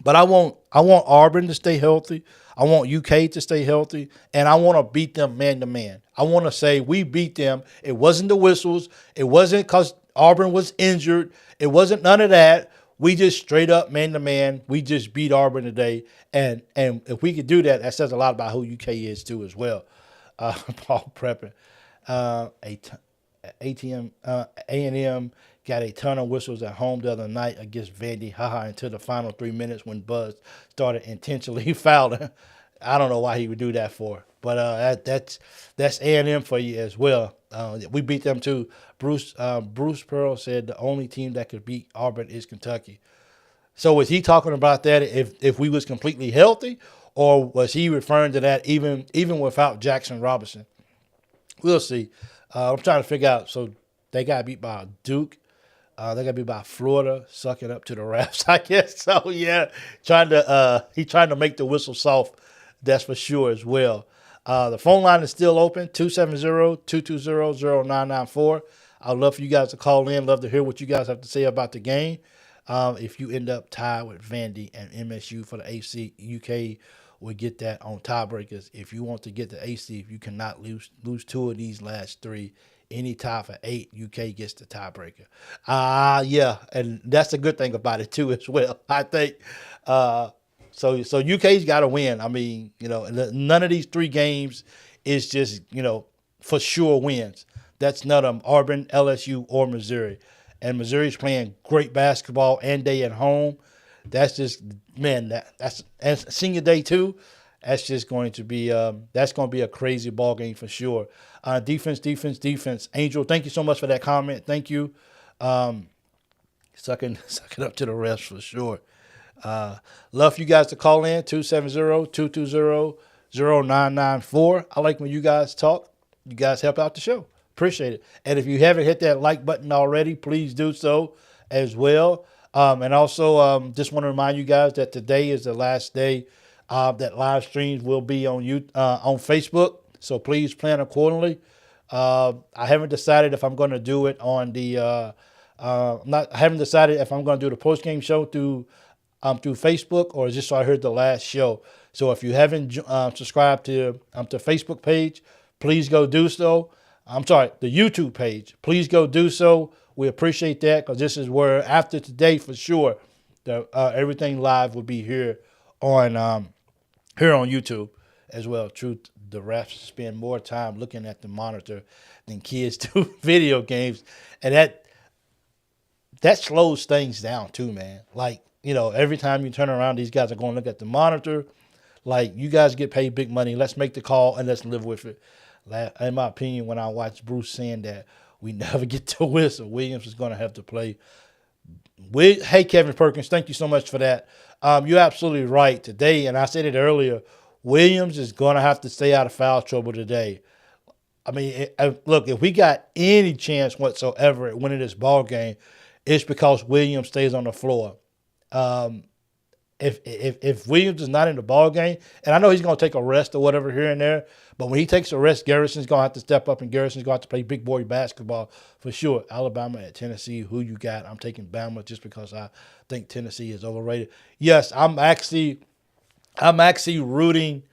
but I want Auburn to stay healthy. I want UK to stay healthy, and I want to beat them man to man. I want to say we beat them. It wasn't the whistles. It wasn't because Auburn was injured. It wasn't none of that. We just straight up man to man. We just beat Auburn today, and if we could do that, that says a lot about who UK is too as well. Paul Prepper, A&M got a ton of whistles at home the other night against Vandy. Until the final 3 minutes when Buzz started intentionally fouling. I don't know why he would do that for, but that's A&M for you as well. We beat them too. Bruce Pearl said the only team that could beat Auburn is Kentucky. So was he talking about that if we was completely healthy, or was he referring to that even without Jackson Robinson? We'll see. I'm trying to figure out. So they got beat by Duke. They got beat by Florida, sucking up to the refs, I guess. So yeah, trying to make the whistle soft. That's for sure as well. The phone line is still open, 270-220-0994. I'd love for you guys to call in. Love to hear what you guys have to say about the game. If you end up tied with Vandy and MSU for the AC, UK will get that on tiebreakers. If you want to get the AC, if you cannot lose two of these last three, any tie for 8, UK gets the tiebreaker. Yeah, and that's a good thing about it too as well. I think so UK's got to win. None of these 3 games is just for sure wins. That's none of them. Auburn, LSU, or Missouri, and Missouri's playing great basketball and they at home. That's just that's and senior day too. That's just going to be that's going to be a crazy ball game for sure. Defense. Angel, thank you so much for that comment. Thank you. Sucking up to the refs for sure. Love for you guys to call in 270-220-0994. I like when you guys talk. You guys help out the show. Appreciate it. And if you haven't hit that like button already, please do so as well. And also just want to remind you guys that today is the last day that live streams will be on Facebook. So please plan accordingly. I haven't decided if I'm going to do it on the I haven't decided if I'm going to do the post game show through Facebook or just so I heard the last show. So if you haven't subscribed to the Facebook page, please go do so. I'm sorry, the YouTube page. Please go do so. We appreciate that because this is where after today for sure, everything live will be here on YouTube as well. Truth the refs spend more time looking at the monitor than kids do video games, and that slows things down too, man. Like, every time you turn around, these guys are going to look at the monitor. Like, you guys get paid big money. Let's make the call and let's live with it. In my opinion, when I watched Bruce saying that we never get to whistle, Williams is going to have to play. Hey, Kevin Perkins, thank you so much for that. You're absolutely right today, and I said it earlier, Williams is going to have to stay out of foul trouble today. I mean, look, if we got any chance whatsoever at winning this ball game, it's because Williams stays on the floor. If Williams is not in the ball game, and I know he's going to take a rest or whatever here and there, but when he takes a rest, Garrison's going to have to step up, and Garrison's going to have to play big boy basketball for sure. Alabama at Tennessee, who you got? I'm taking Bama just because I think Tennessee is overrated. Yes, I'm actually rooting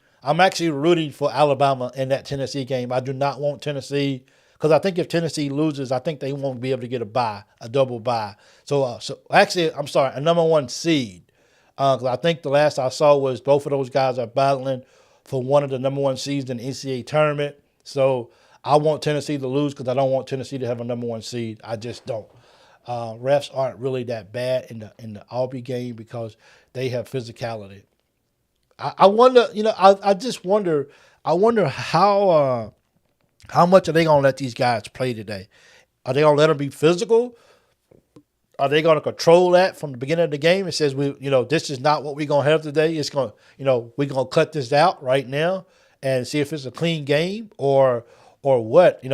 for Alabama in that Tennessee game. I do not want Tennessee, because I think if Tennessee loses, I think they won't be able to get a double bye. So actually, I'm sorry, a number one seed. Because I think the last I saw was both of those guys are battling for one of the number one seeds in the NCAA tournament. So I want Tennessee to lose because I don't want Tennessee to have a number one seed. I just don't. Refs aren't really that bad in the Auburn game because they have physicality. I wonder, I just wonder. I wonder how much are they gonna let these guys play today? Are they gonna let them be physical? Are they going to control that from the beginning of the game? It says this is not what we're going to have today. It's going to, we're going to cut this out right now and see if it's a clean game or what. I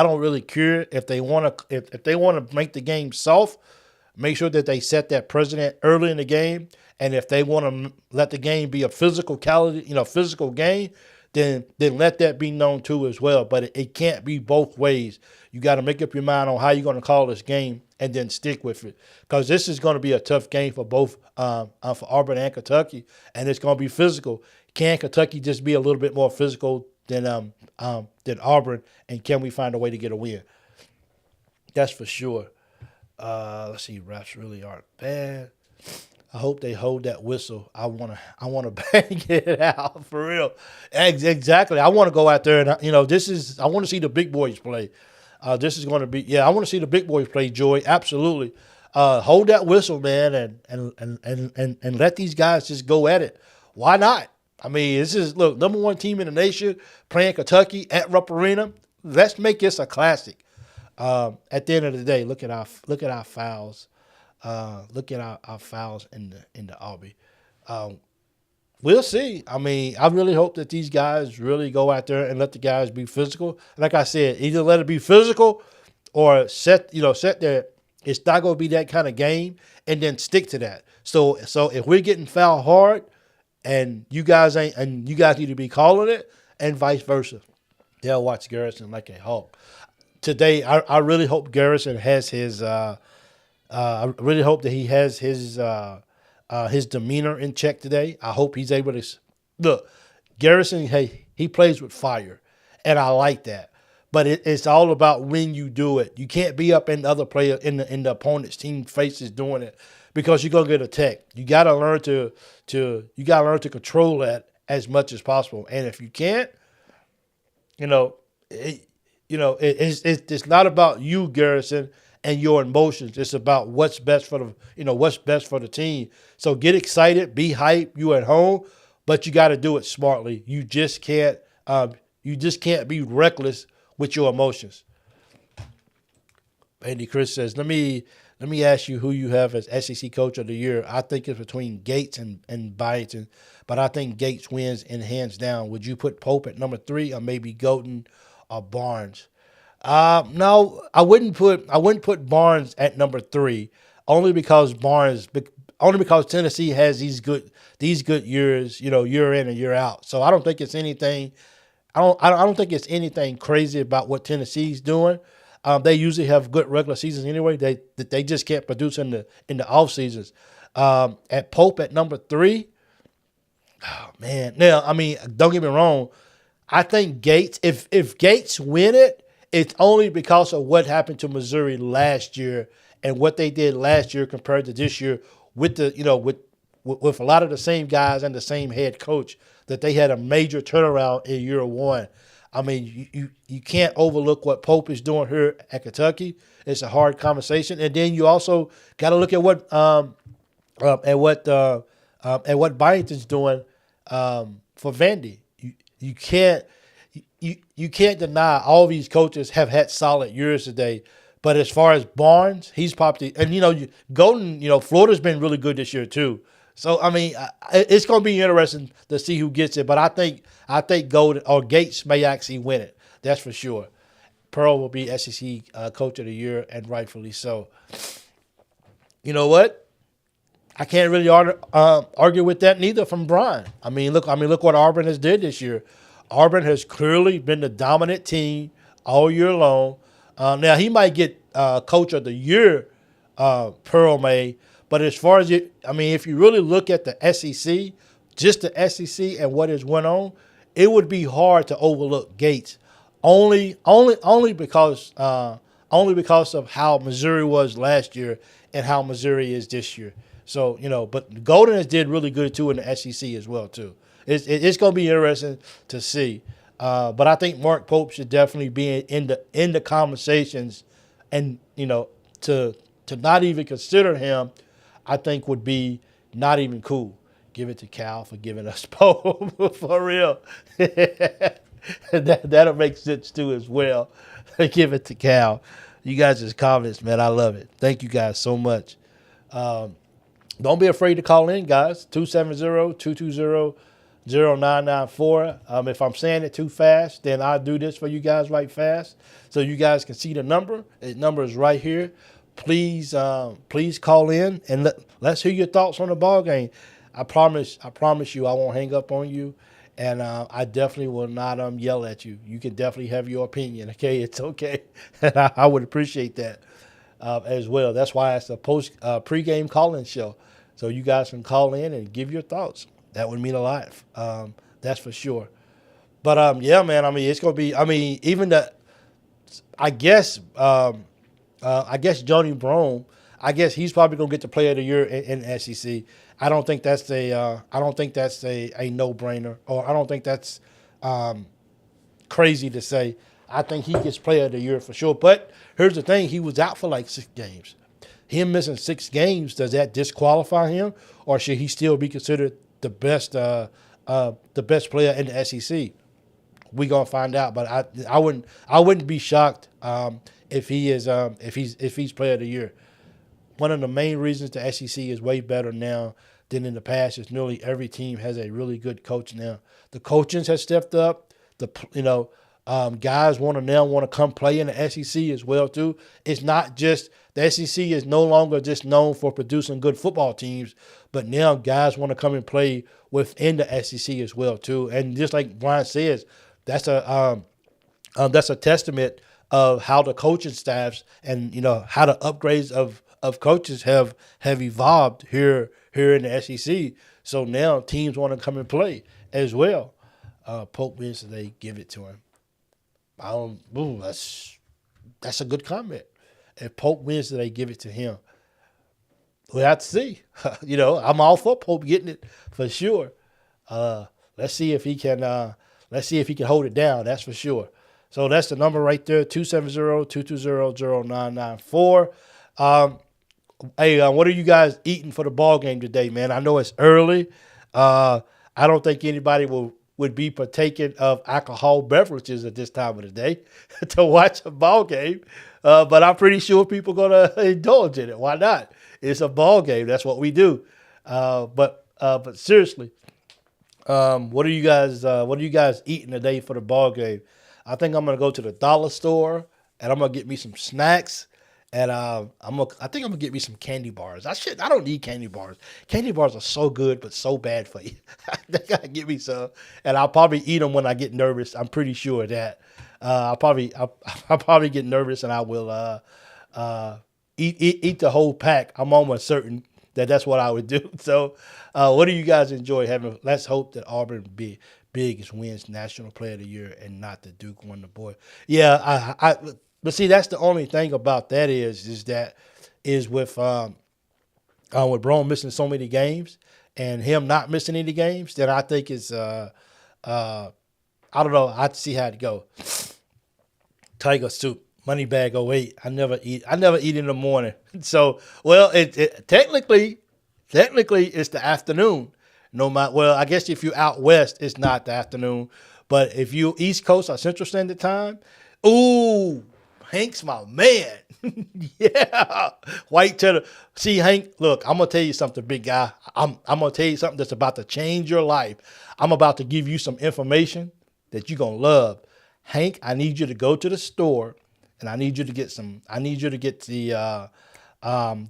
don't really care if they want to if they want to make the game soft. Make sure that they set that precedent early in the game, and if they want to let the game be a physical game, then let that be known too as well. But it can't be both ways. You got to make up your mind on how you're going to call this game and then stick with it, because this is going to be a tough game for both for Auburn and Kentucky, and it's going to be physical. Can Kentucky just be a little bit more physical than Auburn, and can we find a way to get a win? That's for sure. Let's see, refs really aren't bad. I hope they hold that whistle. I wanna bang it out for real. Exactly. I want to go out there and I want to see the big boys play. This is going to be I want to see the big boys play. Joy, absolutely. Hold that whistle, man, and let these guys just go at it. Why not? I mean, this is number one team in the nation playing Kentucky at Rupp Arena. Let's make this a classic. At the end of the day, look at our fouls. Look at our fouls in the Auburn. We'll see. I mean, I really hope that these guys really go out there and let the guys be physical. Like I said, either let it be physical or set there. It's not going to be that kind of game, and then stick to that. So if we're getting fouled hard, and you guys need to be calling it, and vice versa, they'll watch Garrison like a hawk. Today, I really hope Garrison has his. I really hope that he has his demeanor in check today. I hope he's able to look. Garrison, hey, he plays with fire, and I like that. But it's all about when you do it. You can't be up in the other player in the opponent's team faces doing it, because you're gonna get attacked. You gotta learn to control that as much as possible. And if you can't, it's not about you, Garrison, and your emotions. It's about what's best for the team. So get excited, be hype. You at home, but you got to do it smartly. You just can't be reckless with your emotions. Andy Chris says, let me ask you who you have as SEC Coach of the Year. I think it's between Gates and Byington, but I think Gates wins in hands down. Would you put Pope at number 3 or maybe Golden or Barnes? No, I wouldn't put Barnes at number 3, only because Tennessee has these good years, year in and year out. So I don't think it's anything. I don't think it's anything crazy about what Tennessee's doing. They usually have good regular seasons anyway. They just can't produce in the off seasons. At Pope at number 3, oh man. Now, I mean, don't get me wrong. I think Gates, if Gates win it, it's only because of what happened to Missouri last year and what they did last year compared to this year with with a lot of the same guys and the same head coach. that they had a major turnaround in year one. I mean, you can't overlook what Pope is doing here at Kentucky. It's a hard conversation, and then you also got to look at what Byington's doing for Vandy. You can't you can't deny all these coaches have had solid years today. But as far as Barnes, he's popped. And Golden, Florida's been really good this year too. So I mean, it's going to be interesting to see who gets it. But I think Golden or Gates may actually win it. That's for sure. Pearl will be SEC Coach of the Year, and rightfully so. You know what? I can't really argue with that neither from Brian. I mean, look what Auburn has did this year. Auburn has clearly been the dominant team all year long. Now he might get Coach of the Year, Pearl may. But as far as if you really look at the SEC, just the SEC and what has went on, it would be hard to overlook Gates, only because of how Missouri was last year and how Missouri is this year. So but Golden has did really good too in the SEC as well too. It's going to be interesting to see. But I think Mark Pope should definitely be in the conversations, and to not even consider him, I think would be not even cool. Give it to Cal for giving us Pope for real. That'll make sense too as well. Give it to Cal. You guys' comments, man, I love it. Thank you guys so much. Don't be afraid to call in, guys. 270-220-0994. If I'm saying it too fast, then I'll do this for you guys right fast so you guys can see the number. The number is right here. Please call in and let's hear your thoughts on the ball game. I promise you I won't hang up on you, and I definitely will not yell at you. You can definitely have your opinion, okay? It's okay. And I would appreciate that as well. That's why it's a pregame call-in show. So you guys can call in and give your thoughts. That would mean a lot. That's for sure. But yeah, man. I mean, it's gonna be. I mean, even I guess Johnny Brown. I guess he's probably gonna get the Player of the Year in SEC. I don't think that's a no-brainer, or I don't think that's crazy to say. I think he gets Player of the Year for sure. But here's the thing: he was out for like 6 games. Him missing 6 games, does that disqualify him, or should he still be considered the best player in the SEC? We're gonna find out, but I wouldn't be shocked if he's Player of the Year. One of the main reasons the SEC is way better now than in the past is nearly every team has a really good coach now. The coaches have stepped up. Guys want to come play in the SEC as well too. It's not just the SEC is no longer just known for producing good football teams, but now guys want to come and play within the SEC as well too. And just like Brian says, that's a testament of how the coaching staffs and how the upgrades of coaches have evolved here in the SEC. So now teams want to come and play as well. Pope wins today, give it to him. That's a good comment. If Pope wins today, give it to him. We'll have to see. I'm all for Pope getting it for sure. Let's see if he can hold it down. That's for sure. So that's the number right there, 270-220-0994. Hey, what are you guys eating for the ball game today, man? I know it's early. I don't think anybody would be partaking of alcohol beverages at this time of the day to watch a ball game. But I'm pretty sure people are going to indulge in it. Why not? It's a ball game. That's what we do. But seriously, what are you guys eating today for the ball game? I think I'm going to go to the dollar store and I'm going to get me some snacks. And I think I'm gonna get me some candy bars. I don't need candy bars. Candy bars are so good, but so bad for you. I gotta get me some, and I'll probably eat them when I get nervous. I'm pretty sure of that. I'll probably get nervous, and I will eat the whole pack. I'm almost certain that's what I would do. So, what do you guys enjoy having? Let's hope that Auburn wins National Player of the Year and not the Duke Wonder Boy. Yeah, But see, that's the only thing about that is with Braun missing so many games, and him not missing any games, then I think it's I don't know. I have to see how it go. Tiger soup, money bag '08. I never eat. I never eat in the morning. So, well, it technically it's the afternoon. No matter. Well, I guess if you're out west, it's not the afternoon. But if you East Coast or Central Standard Time, ooh, Hank's my man. Yeah, white cheddar. See, Hank, look, I'm gonna tell you something, big guy. I'm gonna tell you something that's about to change your life. I'm about to give you some information that you're gonna love. Hank, I need you to go to the store and I need you to get some. I need you to get the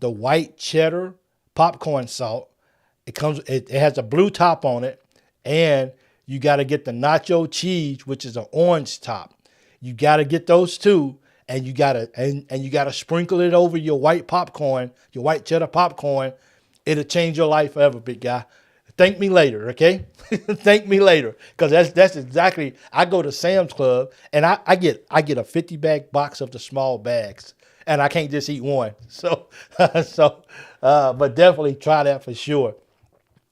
white cheddar popcorn salt. It has a blue top on it, and you got to get the nacho cheese, which is an orange top. You got to get those two, and you gotta sprinkle it over your white popcorn, your white cheddar popcorn. It'll change your life forever, big guy. Thank me later, okay? Thank me later, because that's exactly. I go to Sam's Club and I get a 50 bag box of the small bags, and I can't just eat one. So but definitely try that for sure.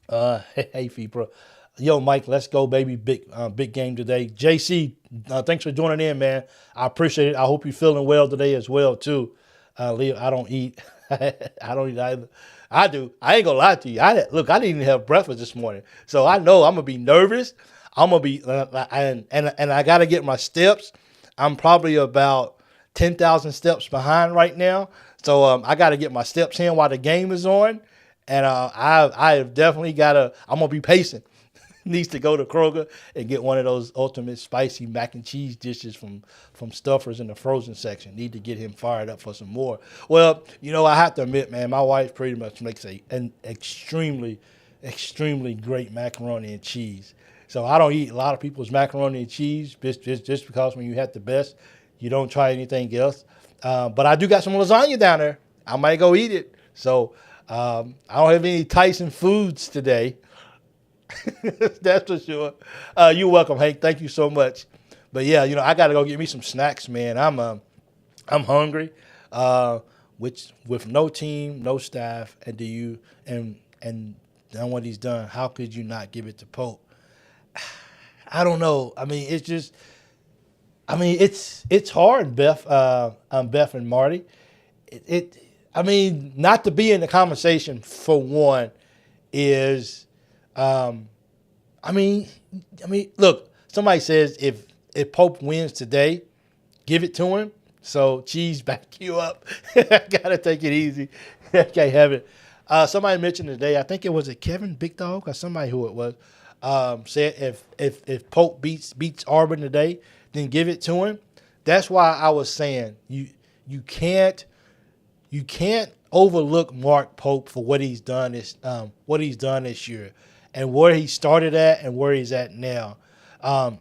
Hey, FIPRA. Yo, Mike, let's go, baby. Big game today. JC, thanks for joining in, man. I appreciate it. I hope you're feeling well today as well, too. Leo, I don't eat. I don't eat either. I do. I ain't gonna lie to you. Look, I didn't even have breakfast this morning, so I know I'm gonna be nervous. I'm gonna be, and I gotta get my steps. I'm probably about 10,000 steps behind right now, so I gotta get my steps in while the game is on, and I have definitely gotta. I'm gonna be pacing. Needs to go to Kroger and get one of those ultimate spicy mac and cheese dishes from Stuffers in the frozen section. Need to get him fired up for some more. Well, I have to admit, man, my wife pretty much makes an extremely, extremely great macaroni and cheese. So I don't eat a lot of people's macaroni and cheese just because when you have the best, you don't try anything else. But I do got some lasagna down there. I might go eat it. So I don't have any Tyson foods today. That's for sure. You're welcome, Hank. Thank you so much. But yeah, I gotta go get me some snacks, man. I'm hungry. Which with no team, no staff, and done what he's done, how could you not give it to Pope? I don't know. I mean, it's hard, Beth. Beth and Marty. Not to be in the conversation for one is. Look, somebody says if Pope wins today, give it to him. So Cheese back you up. Gotta take it easy. Can't have it. Somebody mentioned today, I think it was Kevin Big Dog or somebody who it was, said if Pope beats Auburn today, then give it to him. That's why I was saying you can't overlook Mark Pope for what he's done this year. And where he started at and where he's at now. It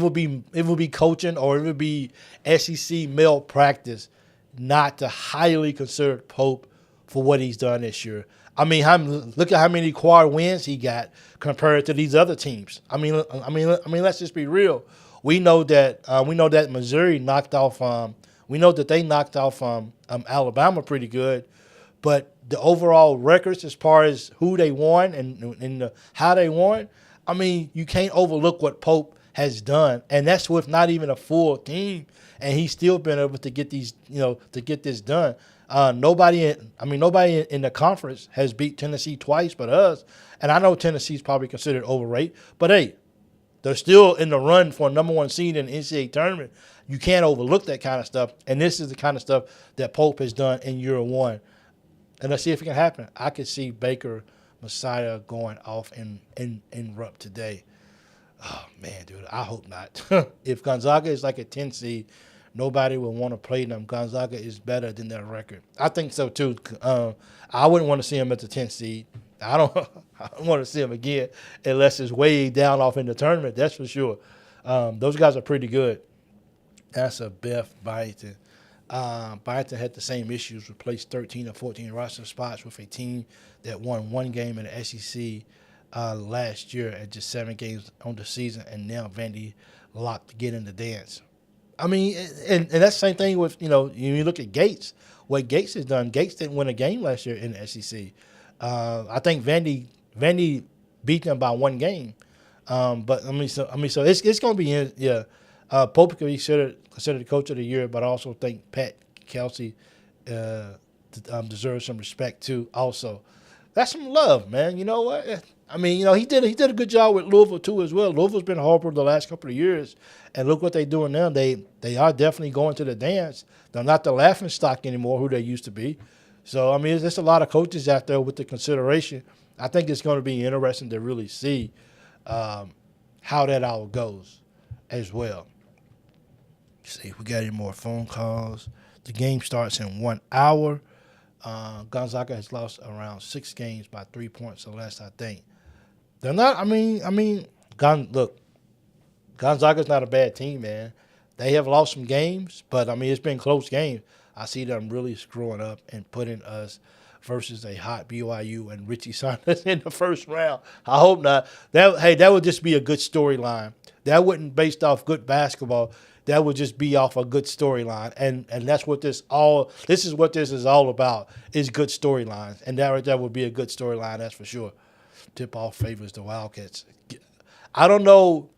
would be coaching or it would be SEC male practice not to highly consider Pope for what he's done this year. Look at how many quad wins he got compared to these other teams. Let's just be real. We know that Missouri knocked off. We know that they knocked off Alabama pretty good. But the overall records as far as who they won and how they won, you can't overlook what Pope has done. And that's with not even a full team. And he's still been able to get these, to get this done. Nobody in the conference has beat Tennessee twice but us. And I know Tennessee's probably considered overrated. But, hey, they're still in the run for a number one seed in the NCAA tournament. You can't overlook that kind of stuff. And this is the kind of stuff that Pope has done in year one. And let's see if it can happen. I could see Baker Messiah going off in Rupp today. Oh, man, dude, I hope not. If Gonzaga is like a 10 seed, nobody will want to play them. Gonzaga is better than their record. I think so, too. I wouldn't want to see him at the 10 seed. I don't want to see him again unless it's way down off in the tournament. That's for sure. Those guys are pretty good. That's a Beth Byington. Byington had the same issues, replaced 13 or 14 roster spots with a team that won one game in the SEC last year at just 7 games on the season, and now Vandy locked to get in the dance. And that's the same thing with, you look at Gates. What Gates has done, Gates didn't win a game last year in the SEC. I think Vandy beat them by one game. But so it's going to be Pope can be considered the coach of the year, but I also think Pat Kelsey deserves some respect too. Also, that's some love, man. You know what? I mean, he did a good job with Louisville too as well. Louisville's been horrible the last couple of years, and look what they're doing now. They are definitely going to the dance. They're not the laughing stock anymore, who they used to be. So I mean, there's a lot of coaches out there with the consideration. I think it's going to be interesting to really see how that all goes as well. Let's see if we got any more phone calls. The game starts in 1 hour. Gonzaga has lost around 6 games by 3 points or less, I think. They're not. Look, Gonzaga's not a bad team, man. They have lost some games, but it's been close games. I see them really screwing up and putting us versus a hot BYU and Richie Saunders in the first round. I hope not. That would just be a good storyline. That wouldn't based off good basketball. That would just be off a good storyline, and that's what this is what this is all about, is good storylines, and that would be a good storyline, that's for sure. Tip-off favors the Wildcats. I don't know,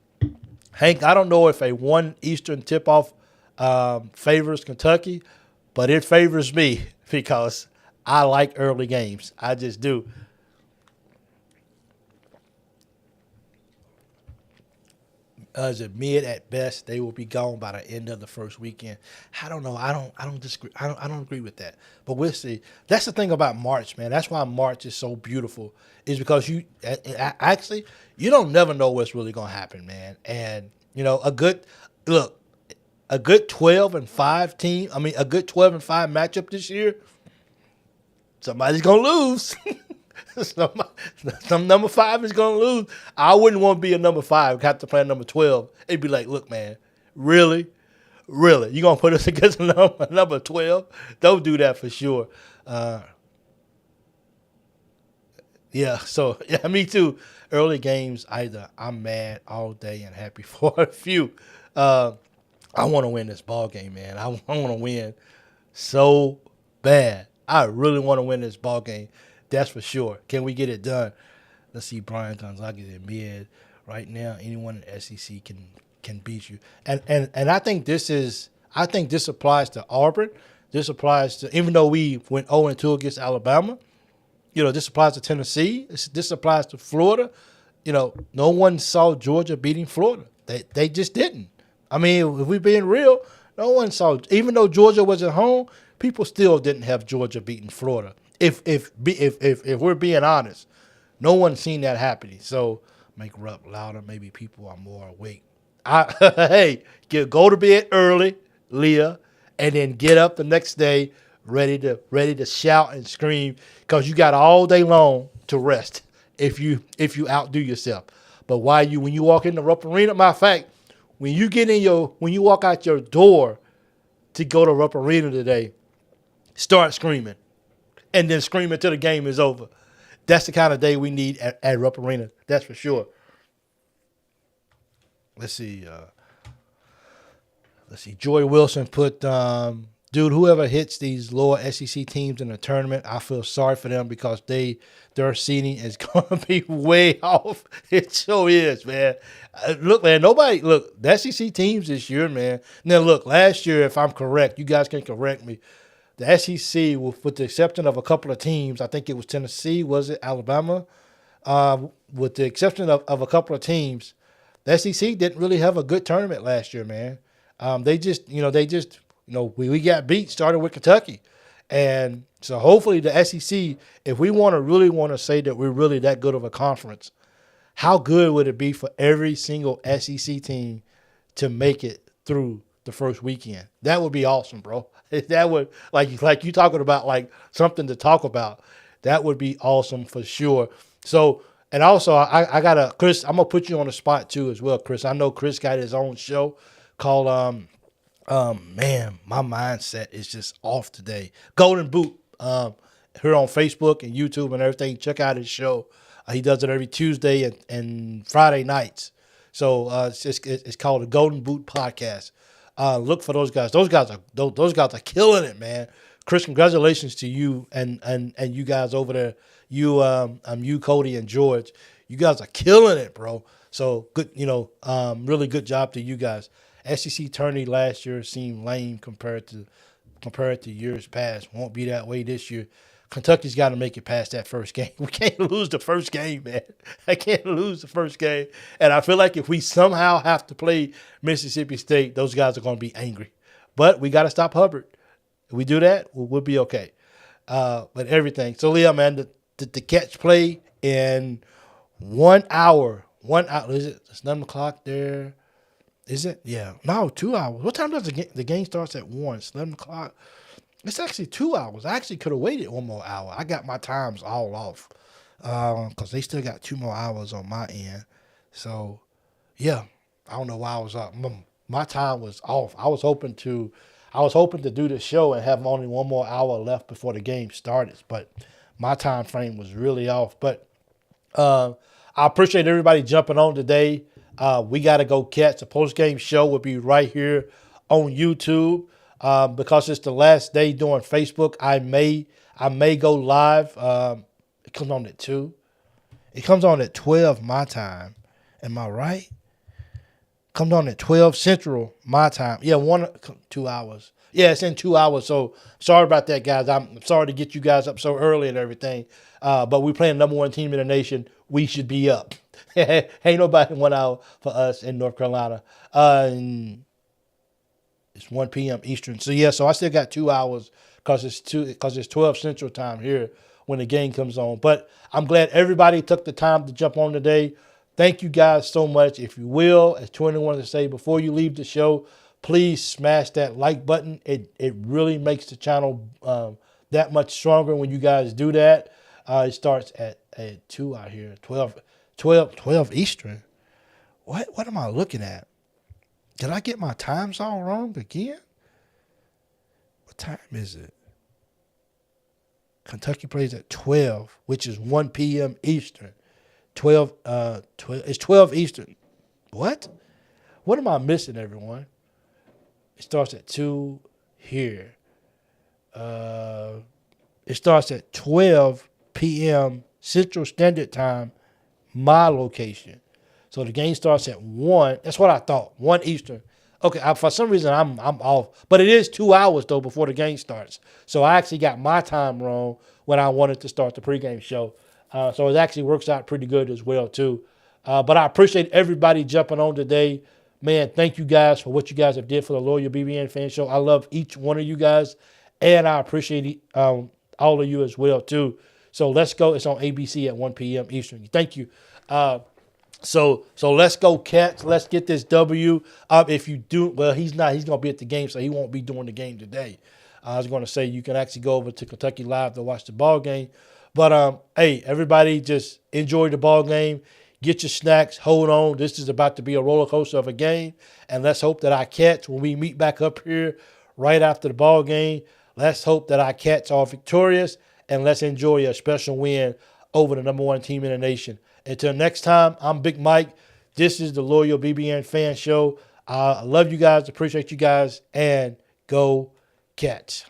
Hank. I don't know if a 1 Eastern tip-off favors Kentucky, but it favors me because I like early games. I just do. Is it mid at best? They will be gone by the end of the first weekend. I don't know. I don't disagree. I don't agree with that. But we'll see. That's the thing about March, man. That's why March is so beautiful. Is because you don't never know what's really gonna happen, man. And a good 12-5 team. A good 12-5 matchup this year. Somebody's gonna lose. Some number 5 is going to lose. I wouldn't want to be a number 5, have to play a number 12. It'd be like, look, man, really? Really? You going to put us against a number 12? Don't do that for sure. Me too. Early games, either I'm mad all day and happy for a few. I want to win this ball game, man. I want to win so bad. I really want to win this ball game. That's for sure. Can we get it done? Let's see. Brian Gonzaga is in mid right now. Anyone in the SEC can beat you. And I think this applies to Auburn. This applies to, even though we went 0-2 against Alabama, this applies to Tennessee. This applies to Florida. No one saw Georgia beating Florida. They just didn't. If we're being real, no one saw. Even though Georgia was at home, people still didn't have Georgia beating Florida. If we're being honest, no one's seen that happening. So make her up louder. Maybe people are more awake. Go to bed early, Leah, and then get up the next day ready to shout and scream because you got all day long to rest if you outdo yourself. But when you walk in the Rupp Arena, matter of fact, when you walk out your door to go to Rupp Arena today, start screaming. And then scream until the game is over. That's the kind of day we need at Rupp Arena. That's for sure. Let's see. Joy Wilson put, whoever hits these lower SEC teams in the tournament, I feel sorry for them because their seeding is going to be way off. It sure is, man. The SEC teams this year, man. Now, look, last year, if I'm correct, you guys can correct me. The SEC, with the exception of a couple of teams, I think it was Tennessee, was it Alabama? With the exception of a couple of teams, the SEC didn't really have a good tournament last year, man. We got beat, started with Kentucky. And so hopefully the SEC, if we really want to say that we're really that good of a conference, how good would it be for every single SEC team to make it through the first weekend? That would be awesome, bro. That would, like you talking about, like something to talk about. That would be awesome for sure. So, and also I got Chris, I'm going to put you on the spot too as well, Chris. I know Chris got his own show called, man, my mindset is just off today. Golden Boot, here on Facebook and YouTube and everything. Check out his show. He does it every Tuesday and Friday nights. So it's called the Golden Boot Podcast. Look for those guys. Those guys are killing it, man. Chris, congratulations to you and you guys over there. You, Cody, and George. You guys are killing it, bro. So good, really good job to you guys. SEC tourney last year seemed lame compared to years past. Won't be that way this year. Kentucky's got to make it past that first game. We can't lose the first game, man. I can't lose the first game. And I feel like if we somehow have to play Mississippi State, those guys are going to be angry. But we got to stop Hubbard. If we do that, we'll be okay. But everything. So, Leah, man, the catch play in 1 hour. 1 hour. Is it? It's 9 o'clock there. Is it? Yeah. No, 2 hours. What time does the game starts at 1? It's 11 o'clock. It's actually 2 hours. I actually could have waited 1 more hour. I got my times all off because they still got 2 more hours on my end. So, yeah, I don't know why I was up. My time was off. I was hoping to do the show and have only 1 more hour left before the game started, but my time frame was really off. But I appreciate everybody jumping on today. We got to go catch. The post-game show will be right here on YouTube. Because it's the last day doing Facebook, I may go live. It comes on at 2. It comes on at 12 my time. Am I right? Comes on at 12 Central my time. Yeah, 2 hours. Yeah, it's in 2 hours. So sorry about that, guys. I'm sorry to get you guys up so early and everything. But we're playing number 1 team in the nation. We should be up. Ain't nobody 1 hour for us in North Carolina. It's 1 p.m. Eastern. So, yeah, so I still got 2 hours because it's 12 Central time here when the game comes on. But I'm glad everybody took the time to jump on today. Thank you guys so much. If you will, as 21 wanted to say, before you leave the show, please smash that like button. It really makes the channel that much stronger when you guys do that. It starts at 2 out here, 12 Eastern. What am I looking at? Did I get my times all wrong again? What time is it? Kentucky plays at 12, which is 1 p.m. Eastern. 12, it's 12 Eastern. What? What am I missing, everyone? It starts at 2 here. It starts at 12 p.m. Central Standard Time, my location. So the game starts at 1. That's what I thought. 1 Eastern. Okay, for some reason I'm off. But it is 2 hours, though, before the game starts. So I actually got my time wrong when I wanted to start the pregame show. So it actually works out pretty good as well, too. But I appreciate everybody jumping on today. Man, thank you guys for what you guys have did for the Loyal BBN Fan Show. I love each one of you guys. And I appreciate all of you as well, too. So let's go. It's on ABC at 1 p.m. Eastern. Thank you. So let's go, Cats. Let's get this W. If you do, well, he's not. He's going to be at the game, so he won't be doing the game today. I was going to say you can actually go over to Kentucky Live to watch the ball game. But, hey, everybody just enjoy the ball game. Get your snacks. Hold on. This is about to be a roller coaster of a game. And let's hope that our Cats, when we meet back up here right after the ball game, let's hope that our Cats are victorious. And let's enjoy a special win over the number 1 team in the nation. Until next time, I'm Big Mike. This is the Loyal BBN Fan Show. I love you guys, appreciate you guys, and go Cats.